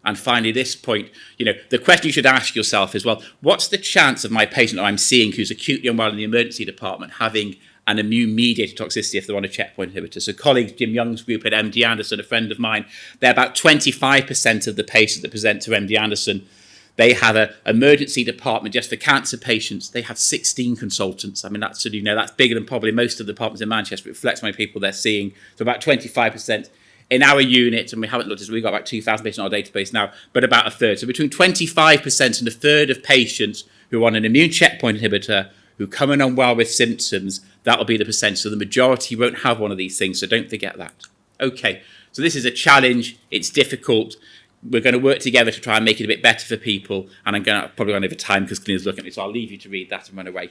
And finally, this point, you know, the question you should ask yourself is, well, what's the chance of my patient that I'm seeing who's acutely unwell in the emergency department having an immune-mediated toxicity if they're on a checkpoint inhibitor? So colleague Jim Young's group at MD Anderson, a friend of mine, they're about 25% of the patients that present to MD Anderson. They have an emergency department just for cancer patients. They have 16 consultants. I mean, that's, you know, that's bigger than probably most of the departments in Manchester. It reflects how many people they're seeing. So about 25%. In our unit, and we haven't looked at this, we've got about 2,000 patients on our database now, but about a third. So between 25% and a third of patients who are on an immune checkpoint inhibitor who come in unwell with symptoms, that will be the percentage. So the majority won't have one of these things, so don't forget that. Okay, so this is a challenge. It's difficult. We're going to work together to try and make it a bit better for people, and I'm going to probably run over time because Clina's looking at me, so I'll leave you to read that and run away.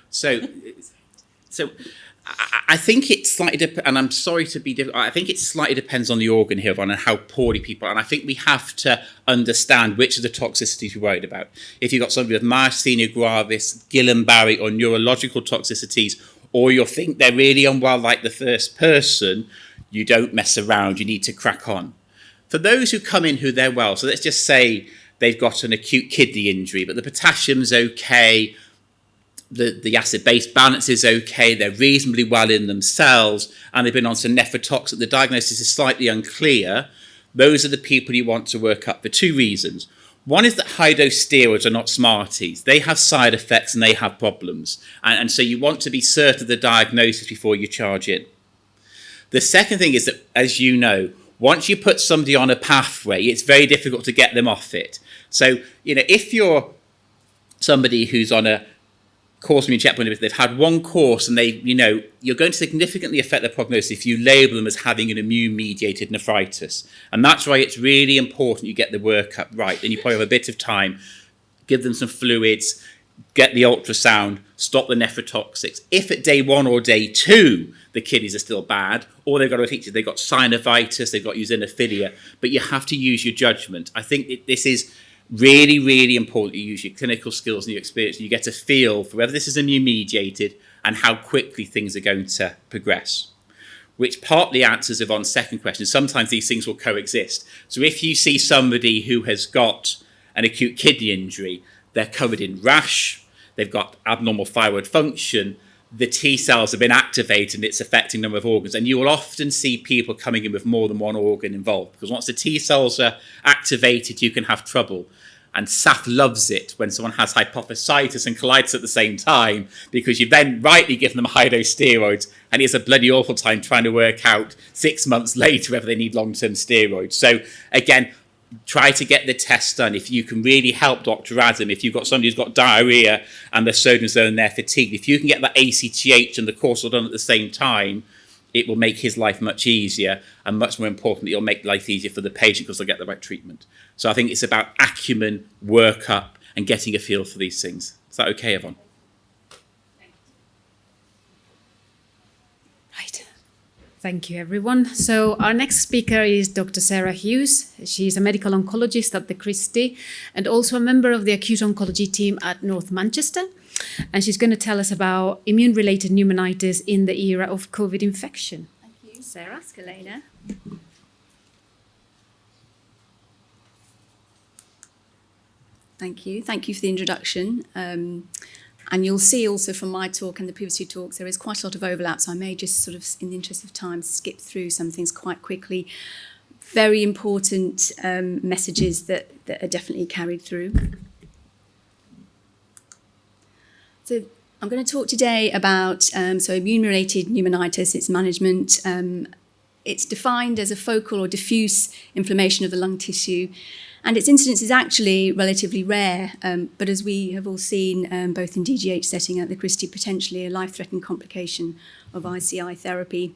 So I think it slightly, and I'm sorry to be different, I think it slightly depends on the organ here and how poorly people are. And I think we have to understand which of the toxicities you're worried about. If you've got somebody with myasthenia gravis, Guillain-Barré, or neurological toxicities, or you think they're really unwell like the first person, you don't mess around, you need to crack on. For those who come in who they're well, so let's just say they've got an acute kidney injury, but the potassium's okay, the acid-base balance is okay, they're reasonably well in themselves, and they've been on some nephrotoxic, the diagnosis is slightly unclear, those are the people you want to work up for two reasons. One is that high-dose steroids are not Smarties. They have side effects and they have problems. And so you want to be certain of the diagnosis before you charge in. The second thing is that, as you know, once you put somebody on a pathway, it's very difficult to get them off it. So, if you're somebody who's on a course of immune checkpoint inhibitors, they've had one course and you're going to significantly affect their prognosis if you label them as having an immune-mediated nephritis. And that's why it's really important you get the workup right. Then you probably have a bit of time, give them some fluids, get the ultrasound, stop the nephrotoxics. If at day 1 or day 2 the kidneys are still bad, or they've got a feature, they've got synovitis, they've got eosinophilia, but you have to use your judgment. I think this is really, really important. You use your clinical skills and your experience, and you get a feel for whether this is immune-mediated and how quickly things are going to progress. Which partly answers Yvonne's second question. Sometimes these things will coexist. So if you see somebody who has got an acute kidney injury, they're covered in rash, they've got abnormal thyroid function, the T cells have been activated and it's affecting a number of organs. And you will often see people coming in with more than one organ involved, because once the T cells are activated, you can have trouble. And SAF loves it when someone has hypophysitis and colitis at the same time, because you've then rightly given them high-dose steroids, and it's a bloody awful time trying to work out 6 months later whether they need long-term steroids. So again, try to get the test done. If you can really help Dr. Adam, if you've got somebody who's got diarrhea and their sodium zone and they're fatigued, if you can get that ACTH and the cortisol done at the same time, it will make his life much easier, and much more importantly, it'll make life easier for the patient because they'll get the right treatment. So I think it's about acumen, workup, and getting a feel for these things. Is that okay, Yvonne? Right. Thank you, everyone. So our next speaker is Dr. Sarah Hughes. She's a medical oncologist at the Christie and also a member of the acute oncology team at North Manchester. And she's going to tell us about immune-related pneumonitis in the era of COVID infection. Thank you, Sarah. Scalena. Thank you. Thank you for the introduction. And you'll see also from my talk and the previous two talks, there is quite a lot of overlap. So I may just sort of, in the interest of time, skip through some things quite quickly. Very important messages that are definitely carried through. So I'm going to talk today about immune-related pneumonitis, its management. It's defined as a focal or diffuse inflammation of the lung tissue, and its incidence is actually relatively rare, but as we have all seen, both in DGH setting at the Christie, potentially a life-threatening complication of ICI therapy.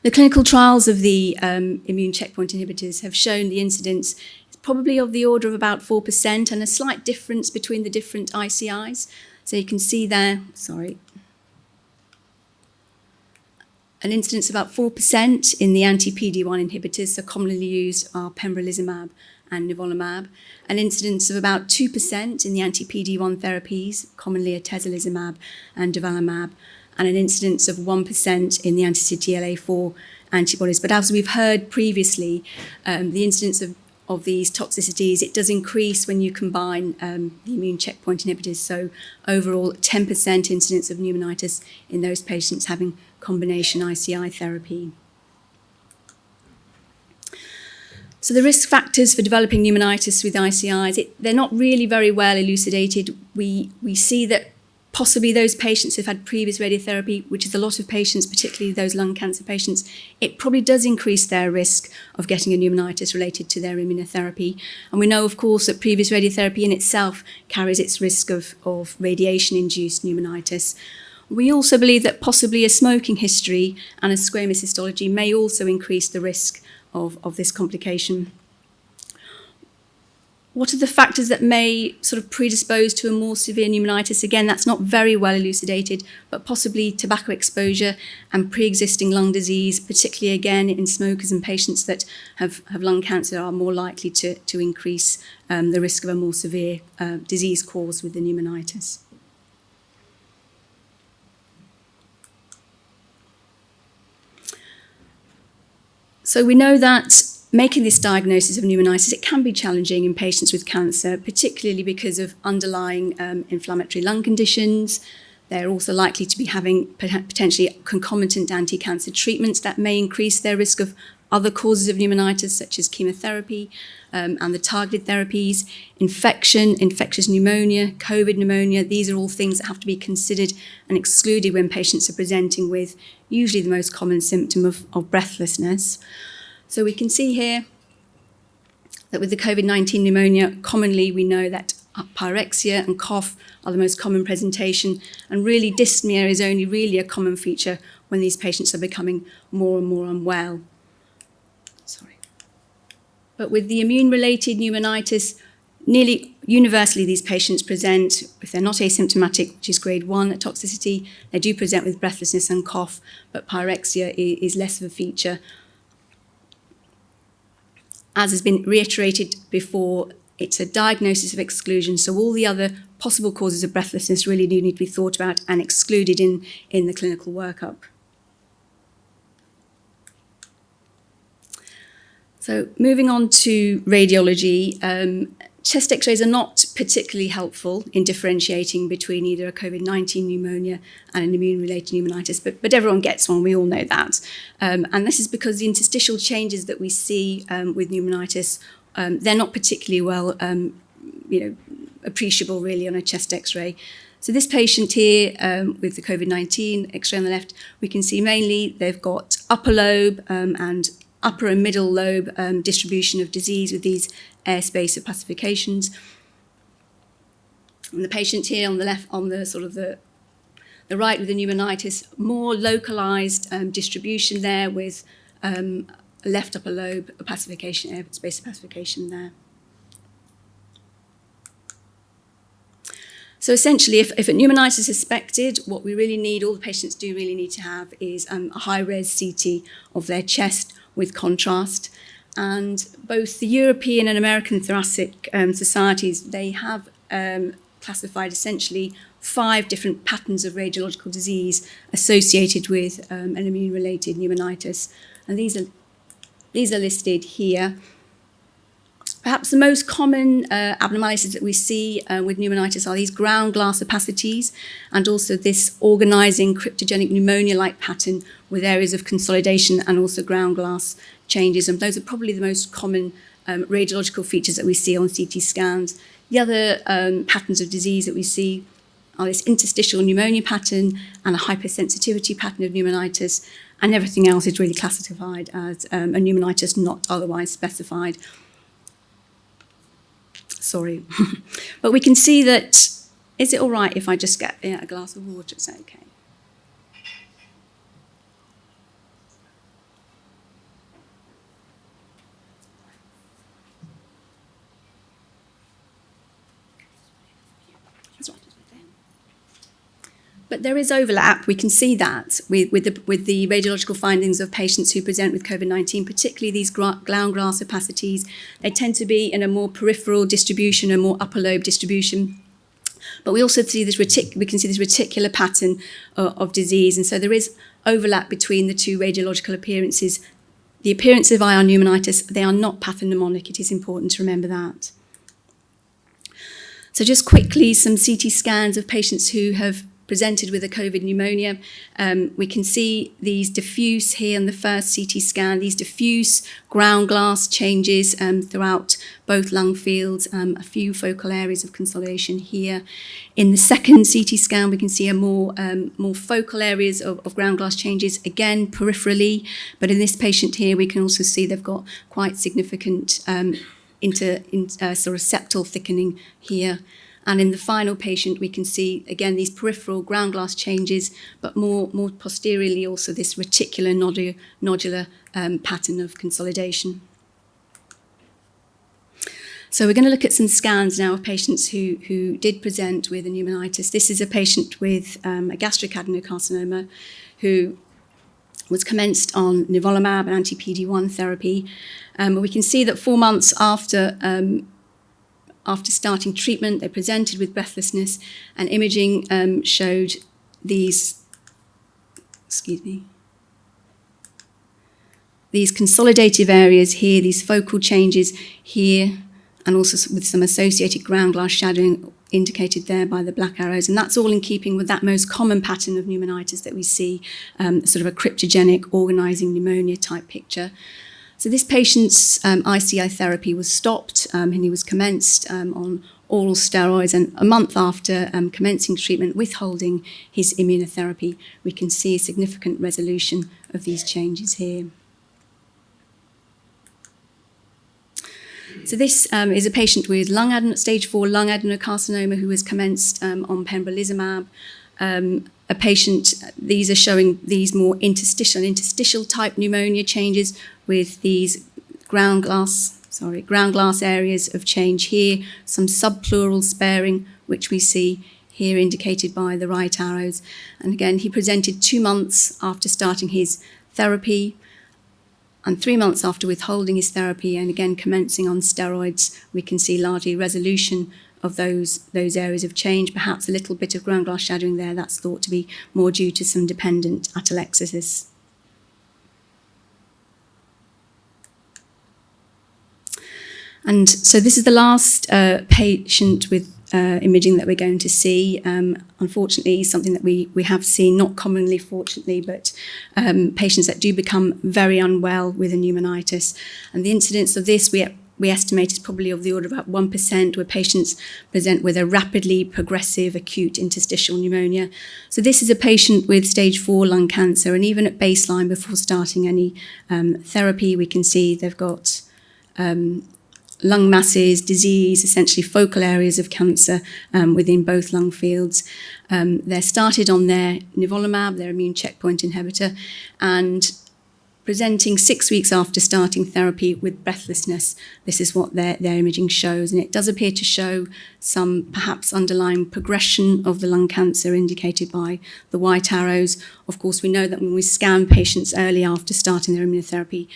The clinical trials of the immune checkpoint inhibitors have shown the incidence is probably of the order of about 4%, and a slight difference between the different ICIs. So you can see there, an incidence of about 4% in the anti-PD-1 inhibitors, so commonly used are pembrolizumab and nivolumab. An incidence of about 2% in the anti-PD-1 therapies, commonly atezolizumab and durvalumab, and an incidence of 1% in the anti-CTLA-4 antibodies. But as we've heard previously, the incidence of these toxicities, it does increase when you combine the immune checkpoint inhibitors. So overall, 10% incidence of pneumonitis in those patients having combination ICI therapy. So the risk factors for developing pneumonitis with ICIs, they're not really very well elucidated. We see that possibly those patients who've had previous radiotherapy, which is a lot of patients, particularly those lung cancer patients, it probably does increase their risk of getting a pneumonitis related to their immunotherapy. And we know, of course, that previous radiotherapy in itself carries its risk of radiation-induced pneumonitis. We also believe that possibly a smoking history and a squamous histology may also increase the risk of this complication. What are the factors that may sort of predispose to a more severe pneumonitis? Again, that's not very well elucidated, but possibly tobacco exposure and pre-existing lung disease, particularly again in smokers and patients that have lung cancer are more likely to increase the risk of a more severe disease cause with the pneumonitis. So we know that making this diagnosis of pneumonitis, it can be challenging in patients with cancer, particularly because of underlying inflammatory lung conditions. They're also likely to be having potentially concomitant anti-cancer treatments that may increase their risk of other causes of pneumonitis, such as chemotherapy and the targeted therapies, infection, infectious pneumonia, COVID pneumonia. These are all things that have to be considered and excluded when patients are presenting with usually the most common symptom of breathlessness. So we can see here that with the COVID-19 pneumonia, commonly we know that pyrexia and cough are the most common presentation, and really dyspnea is only really a common feature when these patients are becoming more and more unwell. But with the immune-related pneumonitis, nearly universally these patients present, if they're not asymptomatic, which is grade 1 toxicity, they do present with breathlessness and cough, but pyrexia is less of a feature. As has been reiterated before, it's a diagnosis of exclusion, so all the other possible causes of breathlessness really do need to be thought about and excluded in the clinical workup. So moving on to radiology, chest x-rays are not particularly helpful in differentiating between either a COVID-19 pneumonia and an immune-related pneumonitis, but everyone gets one, we all know that. And this is because the interstitial changes that we see with pneumonitis, they're not particularly well appreciable really on a chest x-ray. So this patient here with the COVID-19 x-ray on the left, we can see mainly they've got upper lobe and upper and middle lobe distribution of disease with these airspace opacifications. And the patient here on the left, on the sort of the right with the pneumonitis, more localized distribution there with left upper lobe opacification, airspace opacification there. So essentially, if a pneumonitis is suspected, what we really need, all the patients do really need to have is a high-res CT of their chest with contrast. And both the European and American thoracic societies, they have classified essentially 5 different patterns of radiological disease associated with an immune-related pneumonitis. And these are listed here. Perhaps the most common abnormalities that we see with pneumonitis are these ground glass opacities and also this organizing cryptogenic pneumonia-like pattern with areas of consolidation and also ground glass changes. And those are probably the most common radiological features that we see on CT scans. The other patterns of disease that we see are this interstitial pneumonia pattern and a hypersensitivity pattern of pneumonitis, and everything else is really classified as a pneumonitis not otherwise specified. Sorry. But we can see that, is it all right if I just get a glass of water? Is that okay? But there is overlap. We can see that with the radiological findings of patients who present with COVID-19, particularly these ground glass opacities. They tend to be in a more peripheral distribution, a more upper lobe distribution. But we also see this reticular pattern of disease, and so there is overlap between the two radiological appearances. The appearance of IR pneumonitis, they are not pathognomonic. It is important to remember that. So just quickly, some CT scans of patients who have presented with a COVID pneumonia. We can see these diffuse here in the first CT scan, these diffuse ground glass changes throughout both lung fields, a few focal areas of consolidation here. In the second CT scan, we can see a more focal areas of ground glass changes, again peripherally, but in this patient here, we can also see they've got quite significant sort of septal thickening here. And in the final patient, we can see, again, these peripheral ground glass changes, but more posteriorly also this reticular nodular pattern of consolidation. So we're going to look at some scans now of patients who did present with a pneumonitis. This is a patient with a gastric adenocarcinoma who was commenced on nivolumab and anti-PD-1 therapy. We can see that 4 months after starting treatment, they presented with breathlessness, and imaging showed these, these consolidative areas here, these focal changes here, and also with some associated ground glass shadowing indicated there by the black arrows. And that's all in keeping with that most common pattern of pneumonitis that we see, sort of a cryptogenic organising pneumonia type picture. So this patient's ICI therapy was stopped and he was commenced on oral steroids, and a month after commencing treatment, withholding his immunotherapy, we can see a significant resolution of these changes here. So this is a patient with stage 4 lung adenocarcinoma who was commenced on pembrolizumab. A patient, these are showing these more interstitial type pneumonia changes with these ground glass areas of change here, some subpleural sparing, which we see here indicated by the right arrows. And again, he presented 2 months after starting his therapy, and 3 months after withholding his therapy and again commencing on steroids. We can see largely resolution of those areas of change, perhaps a little bit of ground glass shadowing there. That's thought to be more due to some dependent atelectasis. And so this is the last patient with imaging that we're going to see. Unfortunately, something that we have seen, not commonly, fortunately, but patients that do become very unwell with a pneumonitis. And the incidence of this, we estimate, is probably of the order of about 1%, where patients present with a rapidly progressive acute interstitial pneumonia. So this is a patient with stage 4 lung cancer, and even at baseline, before starting any therapy, we can see they've got lung masses, disease, essentially focal areas of cancer within both lung fields. They're started on their nivolumab, their immune checkpoint inhibitor, and presenting 6 weeks after starting therapy with breathlessness. This is what their imaging shows, and it does appear to show some perhaps underlying progression of the lung cancer indicated by the white arrows. Of course, we know that when we scan patients early after starting their immunotherapy,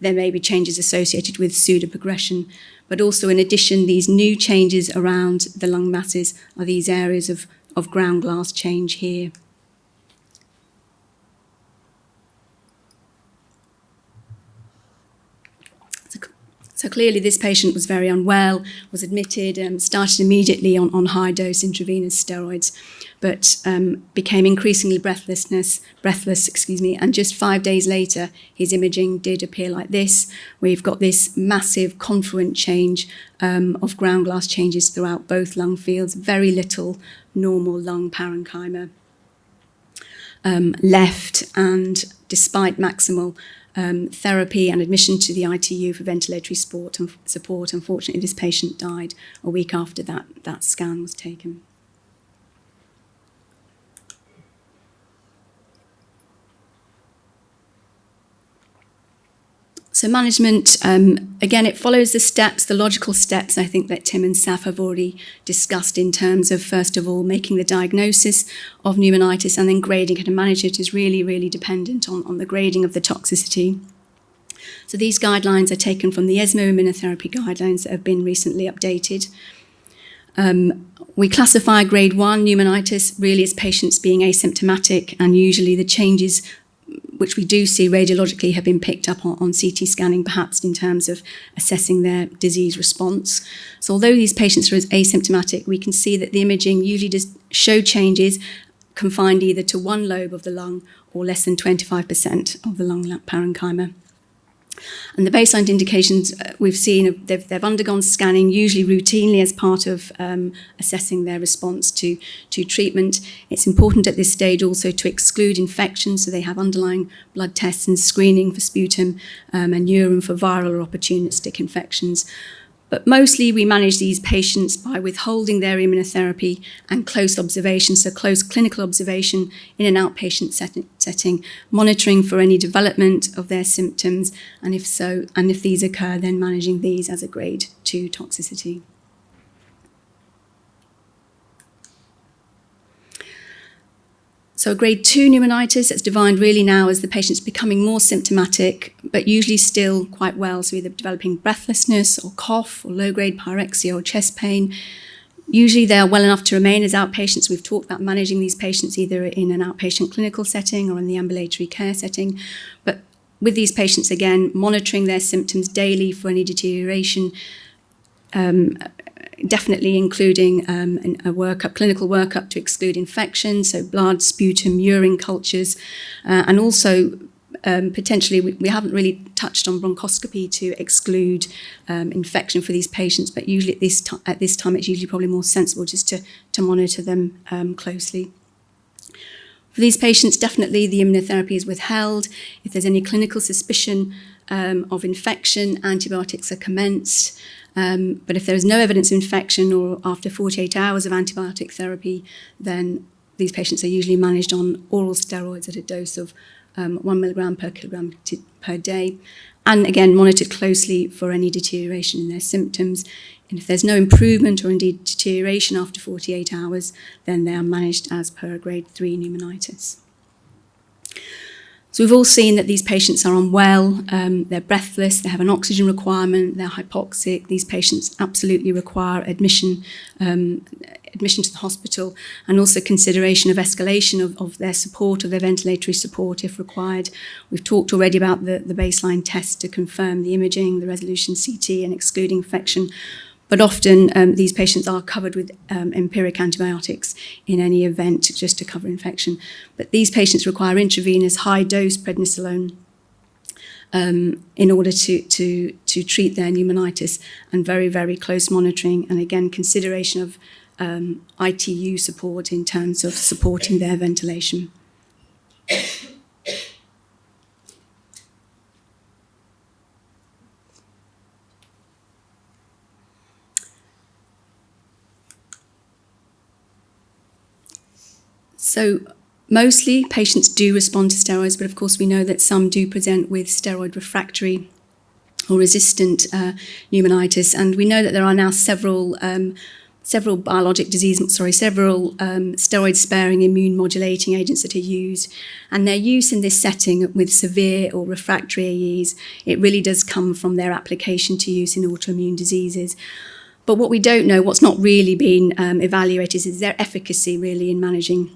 there may be changes associated with pseudoprogression, but also in addition, these new changes around the lung masses are these areas of ground glass change here. So clearly this patient was very unwell, was admitted, started immediately on high-dose intravenous steroids, but became increasingly breathless, and just 5 days later, his imaging did appear like this. We've got this massive confluent change of ground glass changes throughout both lung fields, very little normal lung parenchyma left, and despite maximal therapy and admission to the ITU for ventilatory support. Unfortunately, this patient died a week after that scan was taken. So management, again, it follows the logical steps, I think, that Tim and Saf have already discussed in terms of, first of all, making the diagnosis of pneumonitis, and then grading it and manage it is really, really dependent on the grading of the toxicity. So these guidelines are taken from the ESMO immunotherapy guidelines that have been recently updated. We classify grade 1 pneumonitis really as patients being asymptomatic, and usually the changes which we do see radiologically have been picked up on CT scanning, perhaps in terms of assessing their disease response. So although these patients are asymptomatic, we can see that the imaging usually does show changes confined either to one lobe of the lung or less than 25% of the lung parenchyma. And the baseline indications we've seen, they've undergone scanning, usually routinely as part of assessing their response to treatment. It's important at this stage also to exclude infections, so they have underlying blood tests and screening for sputum and urine for viral or opportunistic infections. But mostly we manage these patients by withholding their immunotherapy and close observation, so close clinical observation in an outpatient setting, monitoring for any development of their symptoms, and if these occur, then managing these as a grade 2 toxicity. So grade 2 pneumonitis, that's defined really now as the patient's becoming more symptomatic, but usually still quite well, so either developing breathlessness or cough or low-grade pyrexia or chest pain. Usually they're well enough to remain as outpatients. We've talked about managing these patients either in an outpatient clinical setting or in the ambulatory care setting, but with these patients, again, monitoring their symptoms daily for any deterioration, definitely including a clinical workup to exclude infections, so blood, sputum, urine cultures, and also potentially, we haven't really touched on bronchoscopy to exclude infection for these patients, but usually at this time it's usually probably more sensible just to monitor them closely. For these patients, definitely the immunotherapy is withheld. If there's any clinical suspicion of infection, antibiotics are commenced. But if there is no evidence of infection or after 48 hours of antibiotic therapy, then these patients are usually managed on oral steroids at a dose of 1 milligram per kilogram per day. And again, monitored closely for any deterioration in their symptoms. And if there's no improvement or indeed deterioration after 48 hours, then they are managed as per grade 3 pneumonitis. So we've all seen that these patients are unwell, they're breathless, they have an oxygen requirement, they're hypoxic. These patients absolutely require admission to the hospital, and also consideration of escalation of their support, of their ventilatory support if required. We've talked already about the baseline test to confirm the imaging, the resolution CT and excluding infection. But often these patients are covered with empiric antibiotics in any event just to cover infection. But these patients require intravenous high-dose prednisolone in order to treat their pneumonitis, and very, very close monitoring, and again, consideration of ITU support in terms of supporting their ventilation. So mostly patients do respond to steroids, but of course we know that some do present with steroid refractory or resistant pneumonitis, and we know that there are now several steroid-sparing immune modulating agents that are used, and their use in this setting with severe or refractory AEs, it really does come from their application to use in autoimmune diseases. But what we don't know, what's not really been evaluated, is their efficacy really in managing.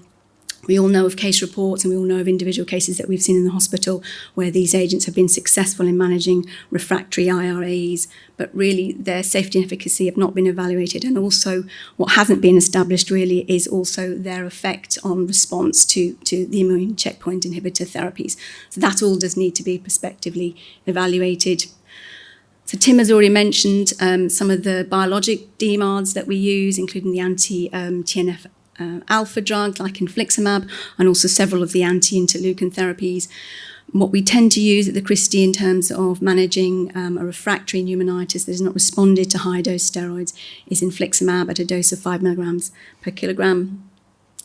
We all know of case reports and we all know of individual cases that we've seen in the hospital where these agents have been successful in managing refractory IRAs, but really their safety and efficacy have not been evaluated. And also what hasn't been established really is also their effect on response to the immune checkpoint inhibitor therapies. So that all does need to be prospectively evaluated. So Tim has already mentioned some of the biologic DMARDs that we use, including the anti-TNF alpha drugs like infliximab, and also several of the anti-interleukin therapies. What we tend to use at the Christie in terms of managing a refractory pneumonitis that has not responded to high-dose steroids is infliximab at a dose of 5 milligrams per kilogram.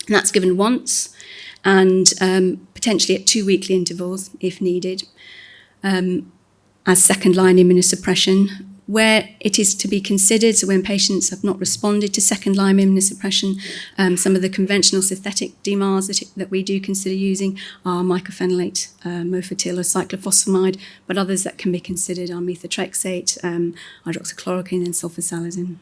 And that's given once, and potentially at 2 weekly intervals if needed, as second-line immunosuppression. Where it is to be considered, so when patients have not responded to second-line immunosuppression, some of the conventional synthetic DMARDs that we do consider using are mycophenolate, mofetil or cyclophosphamide, but others that can be considered are methotrexate, hydroxychloroquine and sulfasalazine.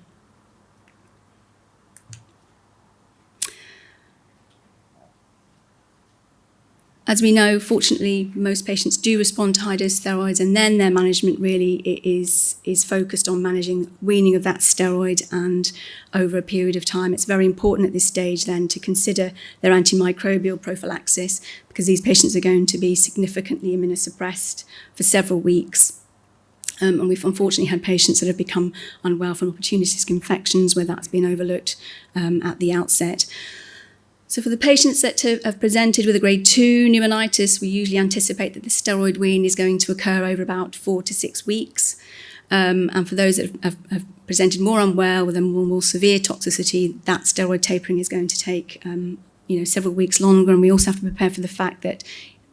As we know, fortunately, most patients do respond to high-dose steroids, and then their management really is focused on managing weaning of that steroid, and over a period of time. It's very important at this stage then to consider their antimicrobial prophylaxis, because these patients are going to be significantly immunosuppressed for several weeks. And we've unfortunately had patients that have become unwell from opportunistic infections where that's been overlooked at the outset. So for the patients that have presented with a grade 2 pneumonitis, we usually anticipate that the steroid wean is going to occur over about 4 to 6 weeks. And for those that have presented more unwell with a more severe toxicity, that steroid tapering is going to take several weeks longer. And we also have to prepare for the fact that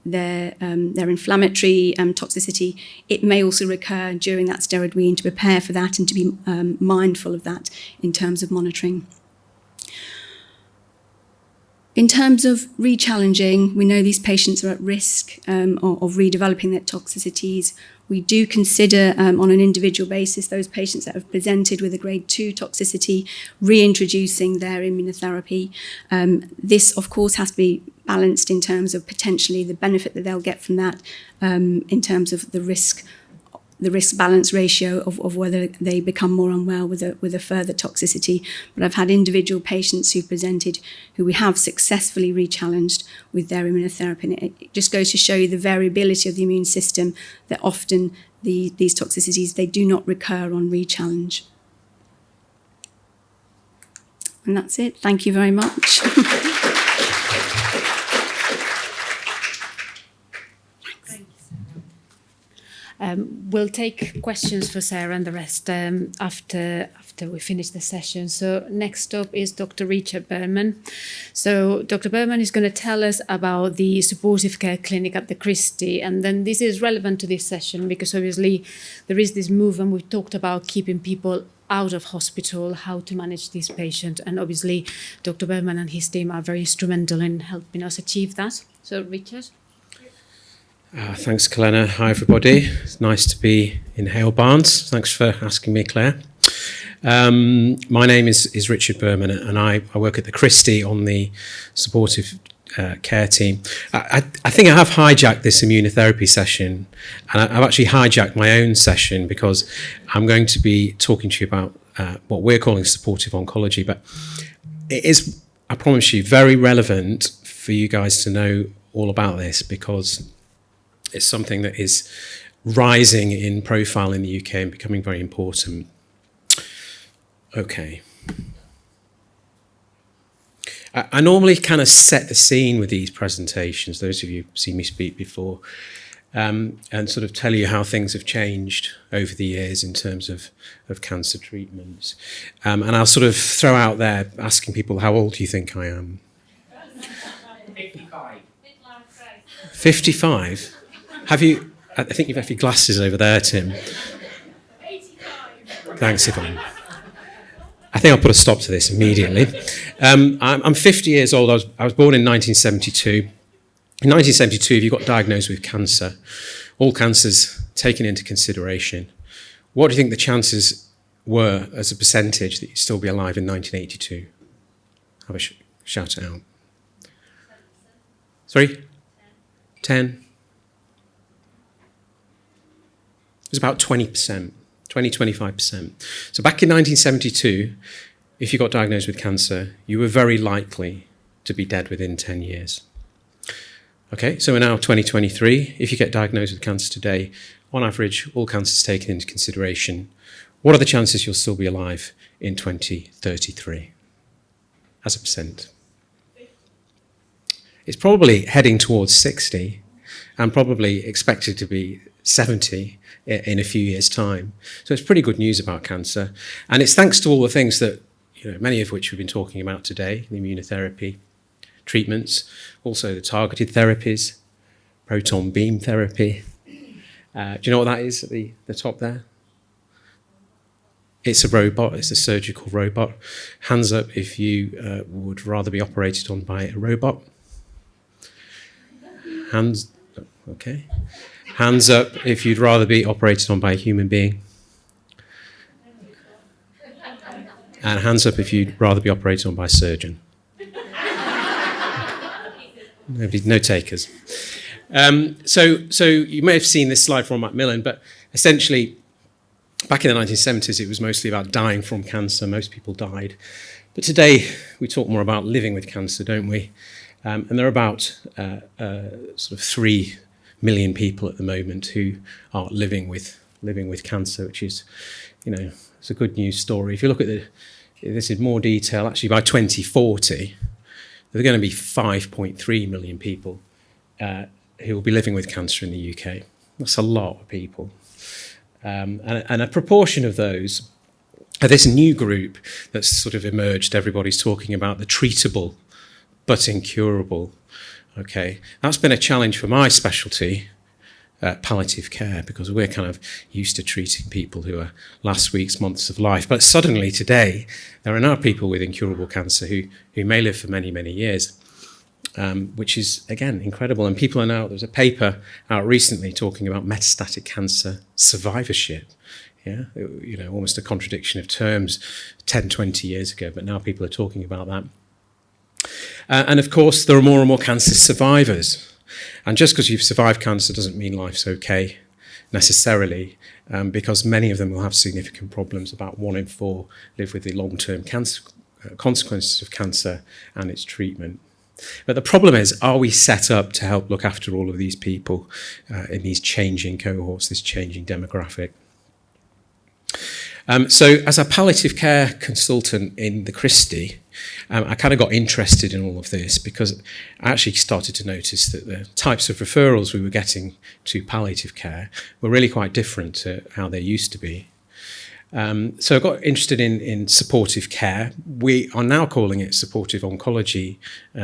their inflammatory toxicity, it may also recur during that steroid wean, to prepare for that and to be mindful of that in terms of monitoring. In terms of re-challenging, we know these patients are at risk of redeveloping their toxicities. We do consider on an individual basis those patients that have presented with a grade 2 toxicity, reintroducing their immunotherapy. This, of course, has to be balanced in terms of potentially the benefit that they'll get from that in terms of the risk balance ratio of whether they become more unwell with a further toxicity. But I've had individual patients who presented who we have successfully re-challenged with their immunotherapy. And it just goes to show you the variability of the immune system, that often these toxicities, they do not recur on re-challenge. And that's it. Thank you very much. We'll take questions for Sarah and the rest after we finish the session. So next up is Dr. Richard Berman. So Dr. Berman is going to tell us about the supportive care clinic at the Christie. And then this is relevant to this session because obviously there is this movement. We've talked about keeping people out of hospital, how to manage these patients. And obviously Dr. Berman and his team are very instrumental in helping us achieve that. So Richard. Thanks, Kalena. Hi, everybody. It's nice to be in Hale Barnes. Thanks for asking me, Claire. My name is Richard Berman, and I work at the Christie on the supportive care team. I think I have hijacked this immunotherapy session, and I've actually hijacked my own session because I'm going to be talking to you about what we're calling supportive oncology. But it is, I promise you, very relevant for you guys to know all about this because it's something that is rising in profile in the UK and becoming very important. Okay. I normally kind of set the scene with these presentations, those of you who've seen me speak before, and sort of tell you how things have changed over the years in terms of cancer treatments. And I'll sort of throw out there asking people, how old do you think I am? 55. 55? Have you? I think you've left your glasses over there, Tim. 85. Thanks, Yvonne. I think I'll put a stop to this immediately. I'm 50 years old. I was born in 1972. In 1972, if you got diagnosed with cancer, all cancers taken into consideration, what do you think the chances were as a percentage that you'd still be alive in 1982? Have a shout it out. Sorry? 10? It was about 20%, 25%. So back in 1972, if you got diagnosed with cancer, you were very likely to be dead within 10 years. Okay, so we're now 2023. If you get diagnosed with cancer today, on average, all cancers taken into consideration, what are the chances you'll still be alive in 2033 as a percent? It's probably heading towards 60 and probably expected to be 70 in a few years' time. So it's pretty good news about cancer. And it's thanks to all the things that, many of which we've been talking about today, the immunotherapy treatments, also the targeted therapies, proton beam therapy. Do you know what that is at the top there? It's a robot. It's a surgical robot. Hands up if you would rather be operated on by a robot. Okay. Hands up if you'd rather be operated on by a human being. And hands up if you'd rather be operated on by a surgeon. No takers. So you may have seen this slide from Macmillan, but essentially, back in the 1970s, it was mostly about dying from cancer. Most people died. But today, we talk more about living with cancer, don't we? And there are about sort of 3 million people at the moment who are living with cancer, which is, it's a good news story. If you look at this in more detail, actually by 2040, there are going to be 5.3 million people who will be living with cancer in the UK. That's a lot of people. And a proportion of those are this new group that's sort of emerged. Everybody's talking about the treatable but incurable. Okay, that's been a challenge for my specialty, palliative care, because we're kind of used to treating people who are last week's months of life. But suddenly today, there are now people with incurable cancer who may live for many, many years. which is, again, incredible. And people are now, there's a paper out recently talking about metastatic cancer survivorship. Yeah, almost a contradiction of terms 10, 20 years ago, but now people are talking about that. And of course, there are more and more cancer survivors. And just because you've survived cancer doesn't mean life's okay necessarily, because many of them will have significant problems. About 1 in 4 live with the long-term cancer consequences of cancer and its treatment. But the problem is, are we set up to help look after all of these people in these changing cohorts, this changing demographic? So as a palliative care consultant in the Christie, I kind of got interested in all of this because I actually started to notice that the types of referrals we were getting to palliative care were really quite different to how they used to be. So I got interested in supportive care. We are now calling it supportive oncology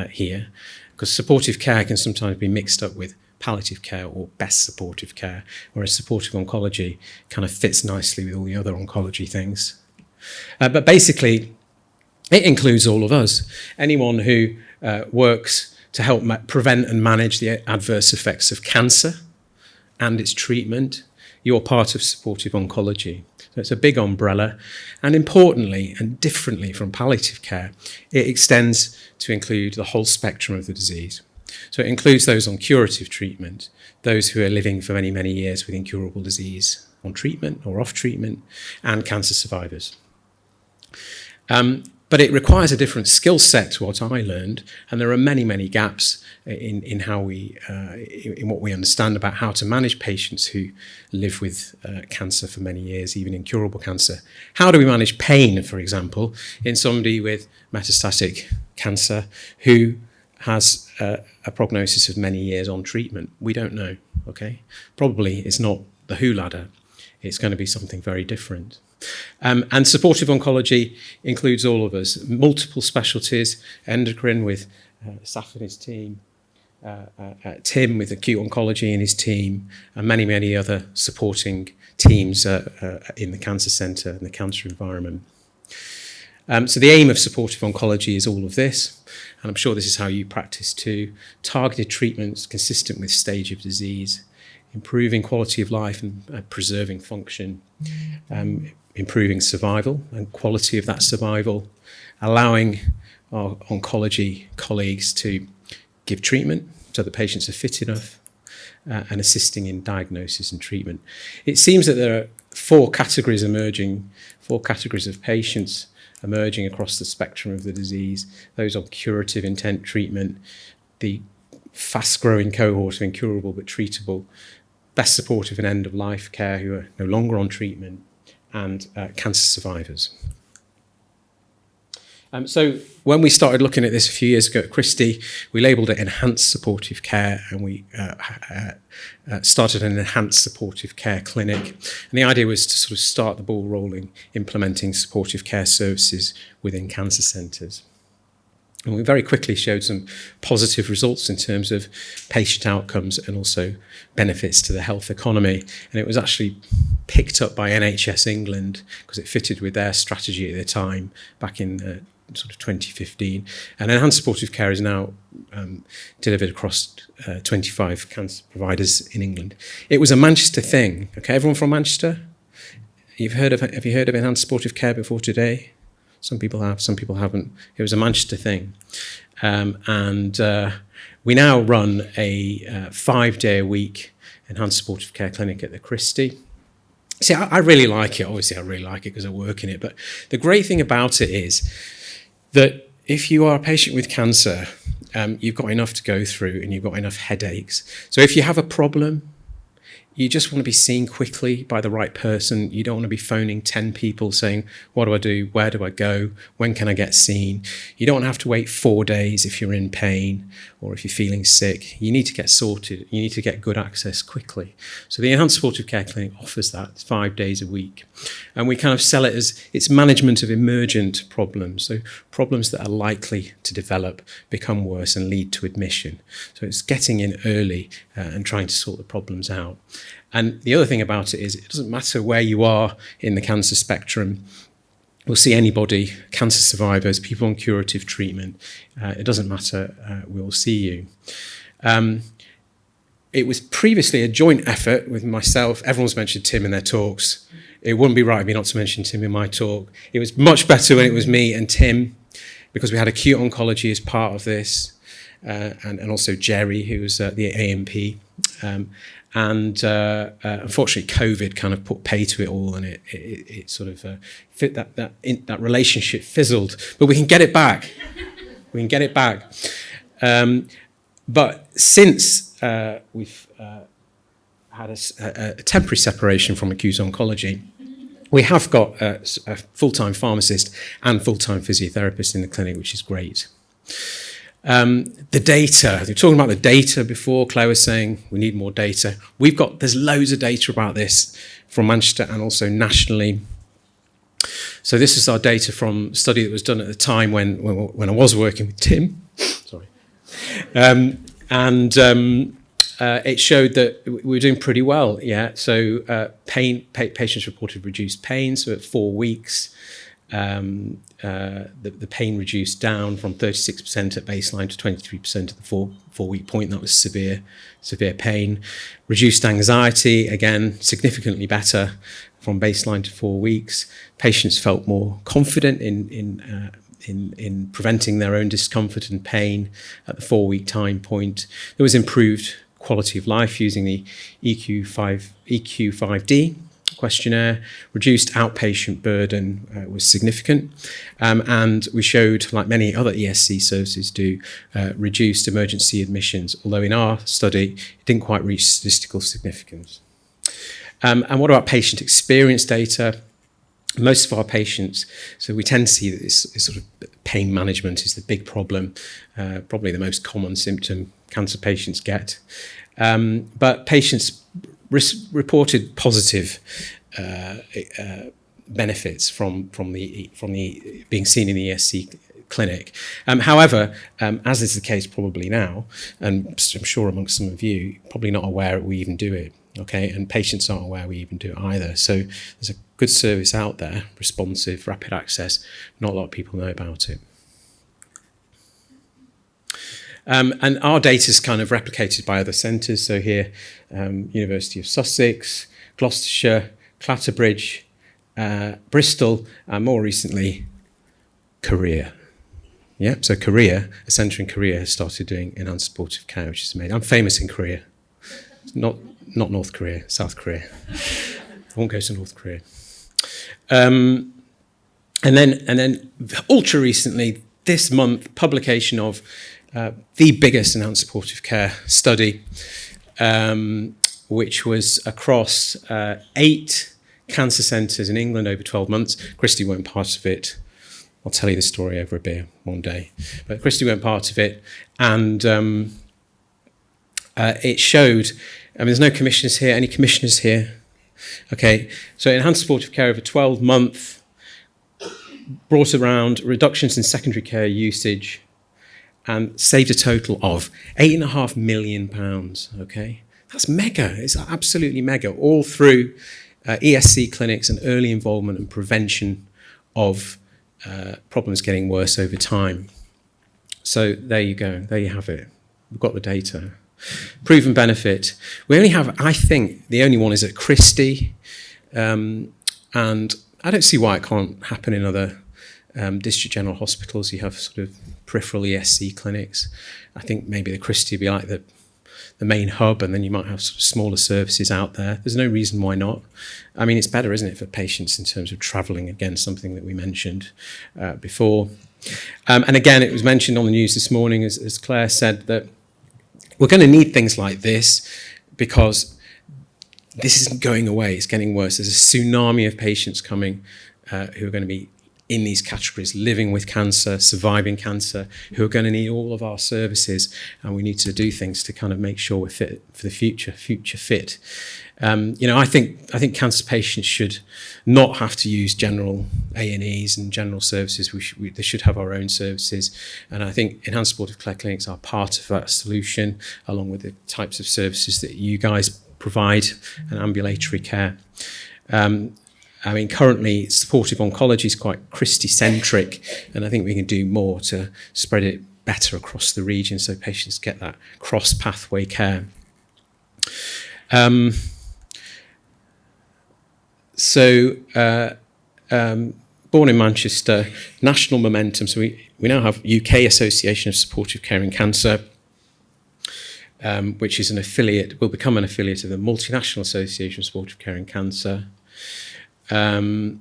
here, because supportive care can sometimes be mixed up with palliative care or best supportive care, whereas supportive oncology kind of fits nicely with all the other oncology things. But basically, it includes all of us. Anyone who works to help prevent and manage the adverse effects of cancer and its treatment, you're part of supportive oncology. So it's a big umbrella, and importantly and differently from palliative care, it extends to include the whole spectrum of the disease. So it includes those on curative treatment, those who are living for many, many years with incurable disease on treatment or off treatment, and cancer survivors. But it requires a different skill set to what I learned, and there are many, many gaps in how we, in what we understand about how to manage patients who live with cancer for many years, even incurable cancer. How do we manage pain, for example, in somebody with metastatic cancer who has a prognosis of many years on treatment? We don't know, okay? Probably it's not the WHO ladder. It's going to be something very different. And supportive oncology includes all of us, multiple specialties, endocrine with Saf and his team, Tim with acute oncology and his team, and many, many other supporting teams in the cancer centre and the cancer environment. So the aim of supportive oncology is all of this, and I'm sure this is how you practice too. Targeted treatments consistent with stage of disease, improving quality of life and preserving function, improving survival and quality of that survival, allowing our oncology colleagues to give treatment so the patients are fit enough, and assisting in diagnosis and treatment. It seems that there are 4 categories emerging, 4 categories of patients emerging across the spectrum of the disease: those on curative intent treatment, the fast-growing cohort of incurable but treatable, best supportive and end-of-life care who are no longer on treatment, and cancer survivors. So when we started looking at this a few years ago at Christie, we labelled it enhanced supportive care, and we started an enhanced supportive care clinic. And the idea was to sort of start the ball rolling, implementing supportive care services within cancer centres. And we very quickly showed some positive results in terms of patient outcomes and also benefits to the health economy. And it was actually picked up by NHS England because it fitted with their strategy at the time back in sort of 2015. And enhanced supportive care is now delivered across 25 cancer providers in England. It was a Manchester thing. Okay, everyone from Manchester? Have you heard of enhanced supportive care before today? Some people have, some people haven't. It was a Manchester thing. And we now run a 5-day-a-week enhanced supportive care clinic at the Christie. See, I really like it. Obviously, I really like it because I work in it. But the great thing about it is that if you are a patient with cancer, you've got enough to go through and you've got enough headaches. So if you have a problem, you just want to be seen quickly by the right person. You don't want to be phoning 10 people saying, what do I do? Where do I go? When can I get seen? You don't want to have to wait 4 days if you're in pain or if you're feeling sick. You need to get sorted. You need to get good access quickly. So the Enhanced Supportive Care Clinic offers that 5 days a week. And we kind of sell it as it's management of emergent problems. So problems that are likely to develop, become worse and lead to admission. So it's getting in early and trying to sort the problems out. And the other thing about it is it doesn't matter where you are in the cancer spectrum. we'll see anybody, cancer survivors, people on curative treatment. It doesn't matter, we'll see you. It was previously a joint effort with myself. Everyone's mentioned Tim in their talks. It wouldn't be right of me not to mention Tim in my talk. It was much better when it was me and Tim, because we had acute oncology as part of this, and also Jerry, who was the AMP. Unfortunately, COVID kind of put pay to it all, and it sort of fit that relationship fizzled. But we can get it back. We can get it back. But since we've had a temporary separation from acute oncology, we have got a full-time pharmacist and full-time physiotherapist in the clinic, which is great. The data, we were talking about the data before. Claire was saying we need more data. There's loads of data about this from Manchester and also nationally. So this is our data from a study that was done at the time when I was working with Tim. Sorry. It showed that we were doing pretty well, yeah. So patients reported reduced pain, so at 4 weeks, the pain reduced down from 36% at baseline to 23% at the four-week point. That was severe pain. Reduced anxiety, again, significantly better from baseline to 4 weeks. Patients felt more confident in preventing their own discomfort and pain at the 4-week time point. There was improved quality of life using the EQ5D questionnaire. Reduced outpatient burden was significant, and we showed, like many other ESC services do, reduced emergency admissions, although in our study it didn't quite reach statistical significance. And what about patient experience data? Most of our patients, so we tend to see that this sort of pain management is the big problem, probably the most common symptom cancer patients get. But patients reported positive benefits from the being seen in the ESC clinic. However, as is the case probably now, and I'm sure amongst some of you, probably not aware we even do it. Okay, and patients aren't aware we even do it either. So there's a good service out there, responsive, rapid access. Not a lot of people know about it. And our data is kind of replicated by other centres. So here, University of Sussex, Gloucestershire, Clatterbridge, Bristol, and more recently, Korea. Yeah, so Korea, a centre in Korea, has started doing enhanced supportive care, which is amazing. I'm famous in Korea. Not North Korea, South Korea. I won't go to North Korea. And then ultra recently, this month, publication of the biggest enhanced supportive care study, which was across 8 cancer centres in England over 12 months. Christy weren't part of it. I'll tell you the story over a beer one day. But Christy weren't part of it. And it showed, there's no commissioners here. Any commissioners here? Okay, so enhanced supportive care over 12 months brought around reductions in secondary care usage and saved a total of £8.5 million, okay? That's mega, it's absolutely mega, all through ESC clinics and early involvement and prevention of problems getting worse over time. So there you go, there you have it. We've got the data. Proven benefit. We only have, I think, the only one is at Christie, and I don't see why it can't happen in other district general hospitals. You have sort of peripheral ESC clinics. I think maybe the Christie would be like the main hub, and then you might have sort of smaller services out there. There's no reason why not. I mean, it's better, isn't it, for patients in terms of travelling, again, something that we mentioned before. And again, it was mentioned on the news this morning, as Claire said, that we're going to need things like this because this isn't going away, it's getting worse. There's a tsunami of patients coming who are going to be in these categories, living with cancer, surviving cancer, who are going to need all of our services, and we need to do things to kind of make sure we're fit for the future fit. I think cancer patients should not have to use general A&Es and general services. They should have our own services, and I think enhanced supportive care clinics are part of that solution, along with the types of services that you guys provide and ambulatory care. I mean, currently supportive oncology is quite Christie-centric, and I think we can do more to spread it better across the region so patients get that cross-pathway care. Born in Manchester, national momentum. So we now have UK Association of Supportive Care in Cancer, which is an affiliate, will become an affiliate of the Multinational Association of Supportive Care in Cancer. And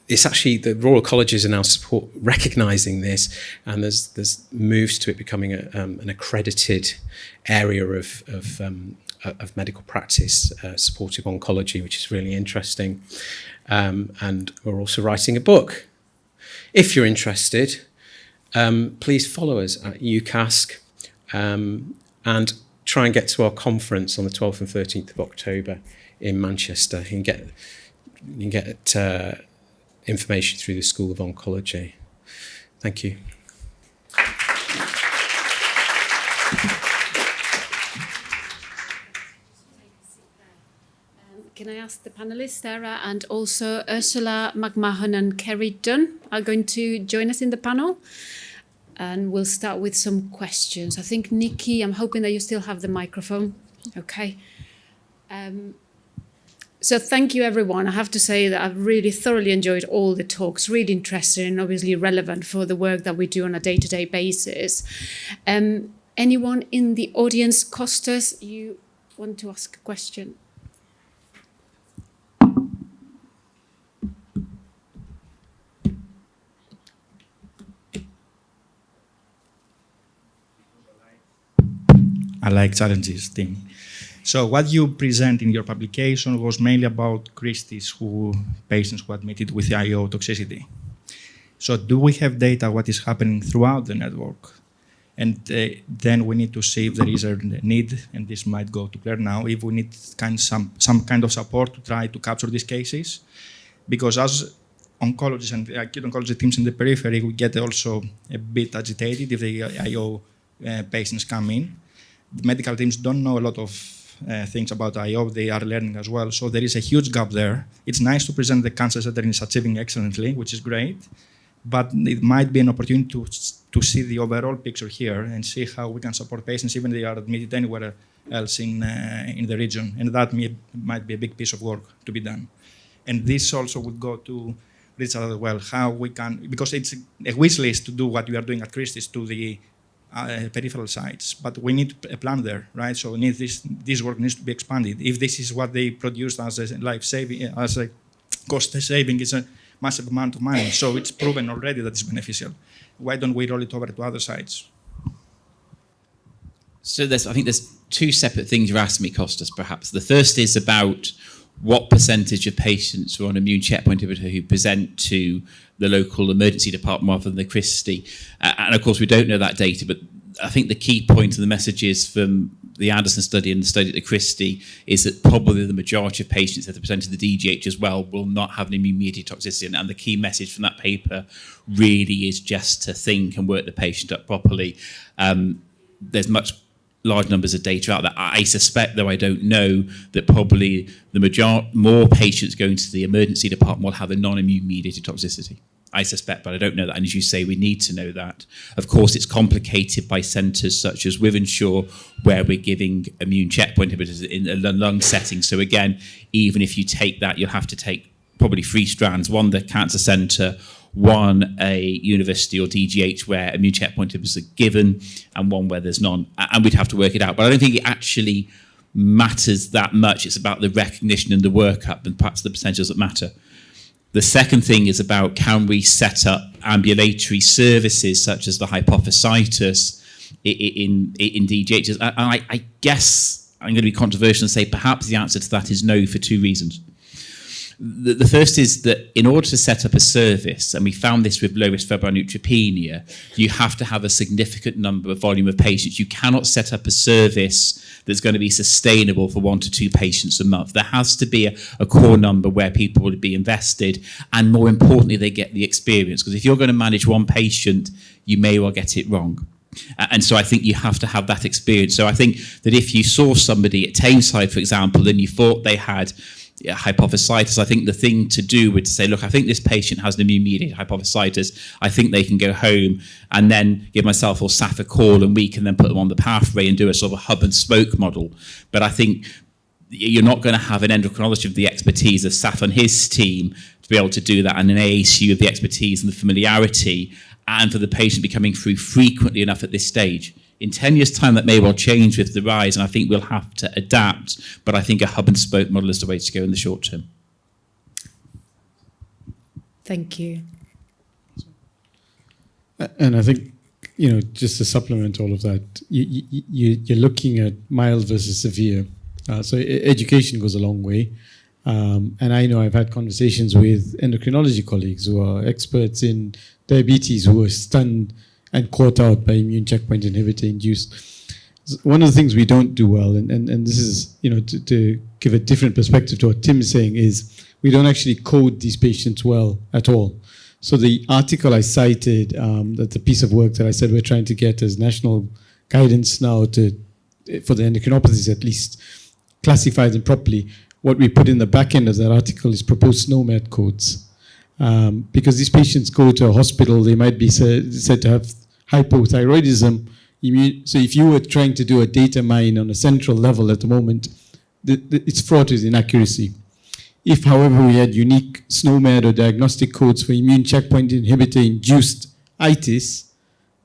it's actually, the Royal Colleges are now recognising this, and there's moves to it becoming an accredited area of medical practice, supportive oncology, which is really interesting. And we're also writing a book. If you're interested, please follow us at UCASC and try and get to our conference on the 12th and 13th of October in Manchester. You can get information through the School of Oncology. Thank you. Can I ask the panelists, Sarah and also Ursula McMahon and Kerry Dunn are going to join us in the panel? And we'll start with some questions. I think, Nikki, I'm hoping that you still have the microphone. Okay. So thank you, everyone. I have to say that I've really thoroughly enjoyed all the talks, really interesting and obviously relevant for the work that we do on a day-to-day basis. Anyone in the audience? Costas, you want to ask a question? I like challenges thing. So what you present in your publication was mainly about Christie's patients who admitted with IO toxicity. So do we have data what is happening throughout the network? And then we need to see if there is a need, and this might go to Claire now, if we need some kind of support to try to capture these cases. Because as oncologists and acute oncology teams in the periphery, we get also a bit agitated if the IO patients come in. The medical teams don't know a lot of things about IO, they are learning as well. So there is a huge gap there. It's nice to present the cancer center is achieving excellently, which is great, but it might be an opportunity to see the overall picture here and see how we can support patients even if they are admitted anywhere else in the region. And that might be a big piece of work to be done. And this also would go to Richard as well, how we can, because it's a wish list to do what we are doing at Christie's to the peripheral sites, but we need a plan there, right? So this work needs to be expanded. If this is what they produced as a life saving, as a cost saving, is a massive amount of money. So it's proven already that it's beneficial. Why don't we roll it over to other sites? So I think there's two separate things you're asking me, Costas, perhaps. The first is about what percentage of patients who are on immune checkpoint inhibitor who present to the local emergency department rather than the Christie. And of course, we don't know that data, but I think the key point of the message is from the Anderson study and the study at the Christie is that probably the majority of patients that are presented to the DGH as well will not have an immune-mediated toxicity. And the key message from that paper really is just to think and work the patient up properly. There's much large numbers of data out there. I suspect, though I don't know, that probably the more patients going to the emergency department will have a non-immune mediated toxicity. I suspect, but I don't know that. And as you say, we need to know that. Of course, it's complicated by centres such as Wythenshawe, where we're giving immune checkpoint inhibitors in a lung setting. So again, even if you take that, you'll have to take probably 3 strands, one the cancer centre, one a university or DGH where immune checkpoint inhibitors are given, and one where there's none. And we'd have to work it out. But I don't think it actually matters that much. It's about the recognition and the workup and perhaps the percentages that matter. The second thing is about, can we set up ambulatory services such as the hypophysitis in DGHs? And I guess I'm going to be controversial and say perhaps the answer to that is no, for 2 reasons. The first is that in order to set up a service, and we found this with low-risk febrile neutropenia, you have to have a significant volume of patients. You cannot set up a service that's going to be sustainable for 1 to 2 patients a month. There has to be a core number where people will be invested, and more importantly, they get the experience. Because if you're going to manage 1 patient, you may well get it wrong. And so I think you have to have that experience. So I think that if you saw somebody at Tameside, for example, and you thought they had hypophysitis. I think the thing to do would say, look, I think this patient has an immune-mediated hypophysitis. I think they can go home, and then give myself or Saf a call, and we can then put them on the pathway and do a sort of a hub and spoke model. But I think you're not going to have an endocrinologist of the expertise of Saf and his team to be able to do that, and an AACU of the expertise and the familiarity, and for the patient be coming through frequently enough at this stage. In 10 years' time, that may well change with the rise, and I think we'll have to adapt, but I think a hub and spoke model is the way to go in the short term. Thank you. And I think, just to supplement all of that, you're looking at mild versus severe. So education goes a long way. And I know I've had conversations with endocrinology colleagues who are experts in diabetes who are stunned and caught out by immune checkpoint inhibitor induced. One of the things we don't do well, and this is, to give a different perspective to what Tim is saying, is we don't actually code these patients well at all. So the article I cited, that the piece of work that I said we're trying to get as national guidance now for the endocrinopathies at least, classify them properly. What we put in the back end of that article is proposed SNOMED codes. Because these patients go to a hospital, they might be said to have hypothyroidism. So if you were trying to do a data mine on a central level at the moment, it's fraught with inaccuracy. If, however, we had unique SNOMED or diagnostic codes for immune checkpoint inhibitor-induced itis,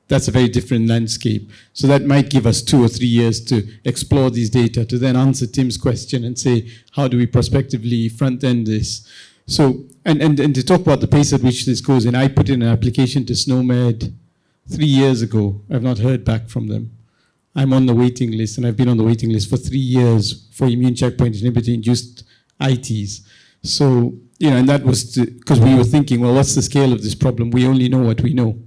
that's a very different landscape. So that might give us 2 or 3 years to explore these data, to then answer Tim's question and say, how do we prospectively front-end this? So, and to talk about the pace at which this goes, and I put in an application to SNOMED 3 years ago. I've not heard back from them. I'm on the waiting list, and I've been on the waiting list for 3 years for immune checkpoint inhibitor-induced ITs. So, and that was because we were thinking, well, what's the scale of this problem? We only know what we know.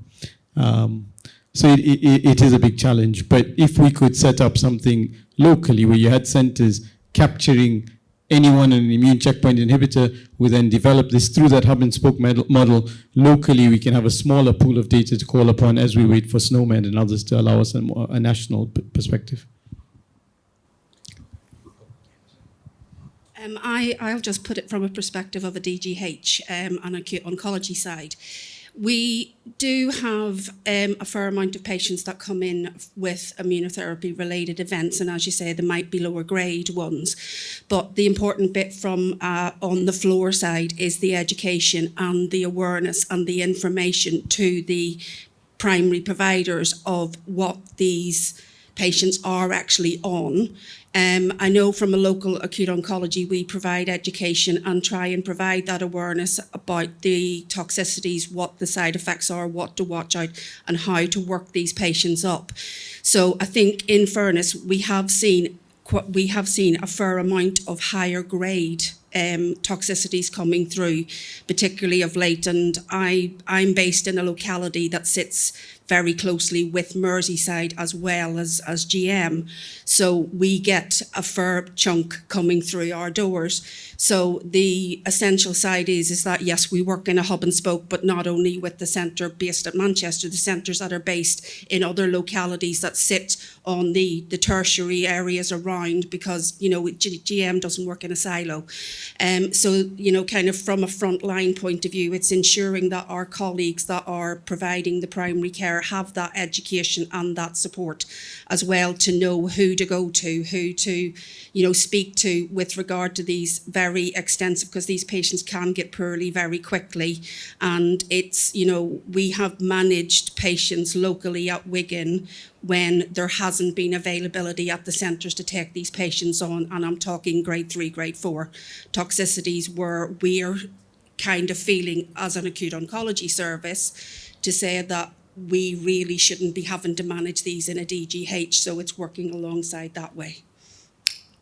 So it is a big challenge. But if we could set up something locally where you had centers capturing anyone on an immune checkpoint inhibitor who then develop this through that hub and spoke model locally, we can have a smaller pool of data to call upon as we wait for SNOMED and others to allow us a national perspective. I'll just put it from a perspective of a DGH and acute oncology side. We do have a fair amount of patients that come in with immunotherapy related events, and as you say, they might be lower grade ones. But the important bit from on the floor side is the education and the awareness and the information to the primary providers of what these patients are actually on. I know from a local acute oncology, we provide education and try and provide that awareness about the toxicities, what the side effects are, what to watch out, and how to work these patients up. So I think, in fairness, we have seen a fair amount of higher grade toxicities coming through, particularly of late. And I'm based in a locality that sits very closely with Merseyside as well as GM. So we get a fair chunk coming through our doors. So the essential side is that, yes, we work in a hub and spoke, but not only with the centre based at Manchester, the centres that are based in other localities that sit on the tertiary areas around, because, GM doesn't work in a silo. So, kind of from a frontline point of view, it's ensuring that our colleagues that are providing the primary care have that education and that support as well, to know who to go to, who to, speak to with regard to these very extensive, because these patients can get poorly very quickly. And it's, we have managed patients locally at Wigan when there hasn't been availability at the centres to take these patients on, and I'm talking grade 3, grade 4 toxicities, where we're kind of feeling as an acute oncology service to say that we really shouldn't be having to manage these in a DGH, so it's working alongside that way.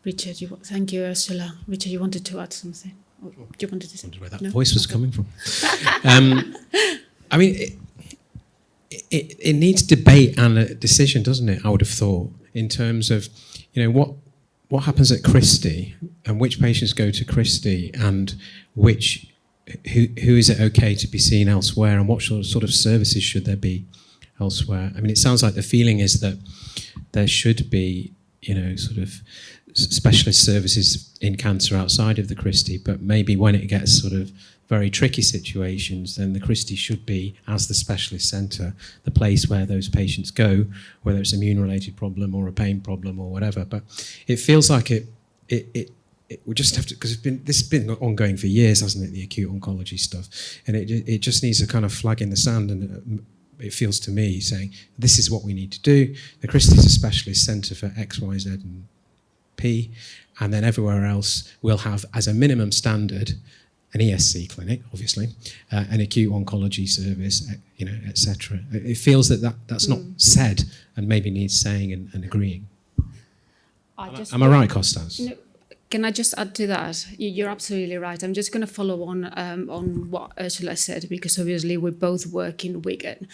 Richard, thank you, Ursula. Richard, you wanted to add something? Or you wanted to say? I wondered where that No? voice was coming from. I mean, it needs debate and a decision, doesn't it? I would have thought, in terms of, what happens at Christie and which patients go to Christie, and who is it okay to be seen elsewhere, and what sort of services should there be elsewhere? I mean, it sounds like the feeling is that there should be, sort of specialist services in cancer outside of the Christie, but maybe when it gets sort of very tricky situations, then the Christie should be, as the specialist centre, the place where those patients go, whether it's an immune-related problem or a pain problem or whatever. But it feels like we just have to, because this has been ongoing for years, hasn't it, the acute oncology stuff, and it just needs a kind of flag in the sand, and it feels to me saying, this is what we need to do. The Christie is a specialist centre for X, Y, Z and P, and then everywhere else will have, as a minimum standard, an ESC clinic, obviously, an acute oncology service, etc. It feels that's not said, and maybe needs saying and agreeing. Am I right, Kostas? No, can I just add to that? You're absolutely right. I'm just going to follow on what Ursula said, because obviously we both work in Wigan.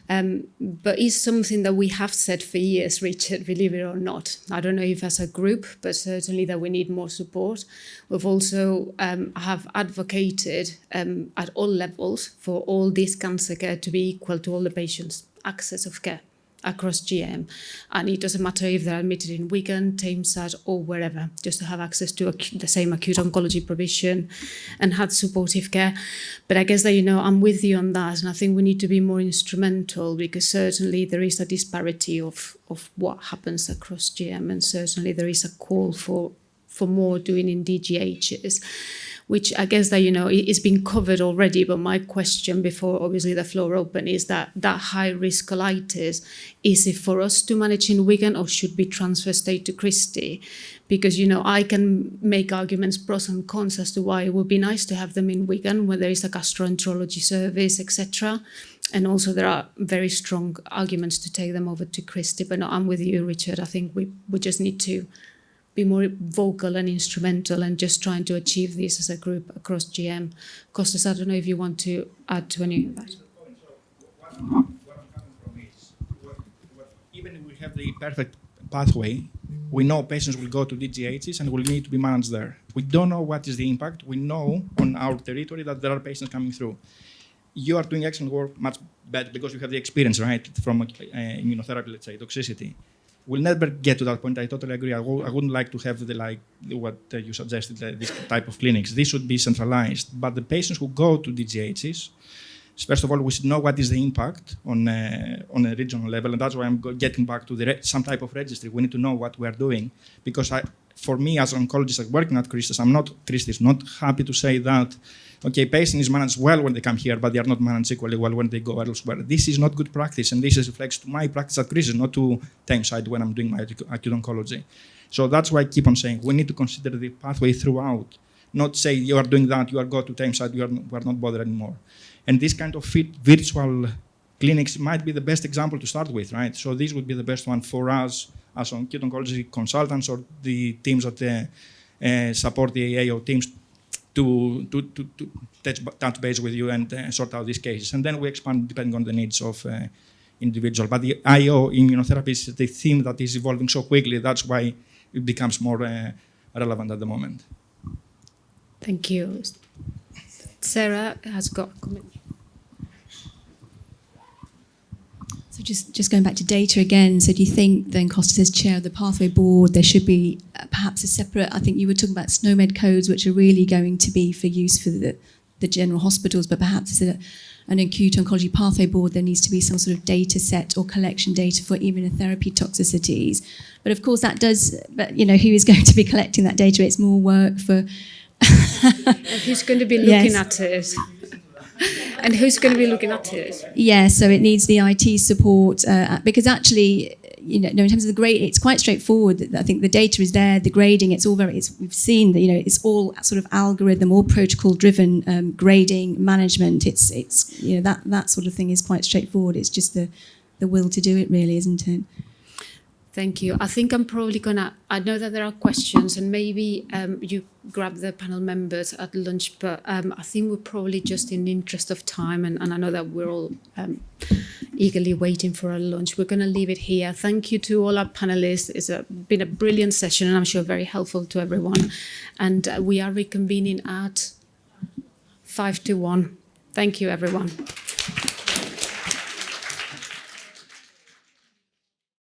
But it's something that we have said for years, Richard, believe it or not. I don't know if as a group, but certainly that we need more support. We've also have advocated at all levels for all this cancer care to be equal to all the patients' access of care across GM, and it doesn't matter if they're admitted in Wigan, Tameside or wherever, just to have access to the same acute oncology provision and have supportive care. But I guess that, I'm with you on that, and I think we need to be more instrumental, because certainly there is a disparity of what happens across GM, and certainly there is a call for more doing in DGHs, which I guess that, it's been covered already. But my question before, obviously, the floor open is that high-risk colitis, is it for us to manage in Wigan, or should be transfer state to Christie? Because, I can make arguments, pros and cons, as to why it would be nice to have them in Wigan, where there is a gastroenterology service, etc. And also there are very strong arguments to take them over to Christie. But no, I'm with you, Richard. I think we just need to be more vocal and instrumental, and just trying to achieve this as a group across GM. Kostas, I don't know if you want to add to any of that. What I'm coming from is, even if we have the perfect pathway, we know patients will go to DGHs and will need to be managed there. We don't know what is the impact. We know on our territory that there are patients coming through. You are doing excellent work, much better, because you have the experience, right, from immunotherapy, let's say, toxicity. We'll never get to that point. I totally agree. I wouldn't like to have what you suggested, this type of clinics. This should be centralized. But the patients who go to DGHs, first of all, we should know what is the impact on a regional level, and that's why I'm getting back to some type of registry. We need to know what we are doing, because for me, as an oncologist working at Christie's, I'm not happy to say that, okay, patient is managed well when they come here, but they are not managed equally well when they go elsewhere. This is not good practice, and this reflects to my practice at Christie's, not to Tameside when I'm doing my acute oncology. So that's why I keep on saying we need to consider the pathway throughout, not say you are doing that, you are go to Tameside, we are not bothered anymore. And this kind of virtual clinics might be the best example to start with, right? So this would be the best one for us as acute oncology consultants, or the teams that support the AO teams, to touch base with you and sort out these cases. And then we expand depending on the needs of individual. But the IO immunotherapy is the theme that is evolving so quickly. That's why it becomes more relevant at the moment. Thank you. Sarah has got a comment. So just going back to data again, so do you think then, Kostas, as chair of the pathway board, there should be perhaps a separate, I think you were talking about SNOMED codes, which are really going to be for use for the general hospitals, but perhaps as an acute oncology pathway board, there needs to be some sort of data set or collection data for immunotherapy toxicities. But of course that does, but who is going to be collecting that data? It's more work for... Who's going to be looking at it? And who's going to be looking at it? Yeah, so it needs the IT support, because actually, in terms of the grade, it's quite straightforward. I think the data is there, the grading, it's all we've seen that, it's all sort of algorithm, all protocol-driven grading management. It's that sort of thing is quite straightforward. It's just the will to do it, really, isn't it? Thank you. I think I'm probably I know that there are questions, and maybe you grab the panel members at lunch, but I think we're probably just in the interest of time, and I know that we're all eagerly waiting for our lunch. We're going to leave it here. Thank you to all our panelists. It's been a brilliant session, and I'm sure very helpful to everyone. And we are reconvening at 1:55. Thank you, everyone.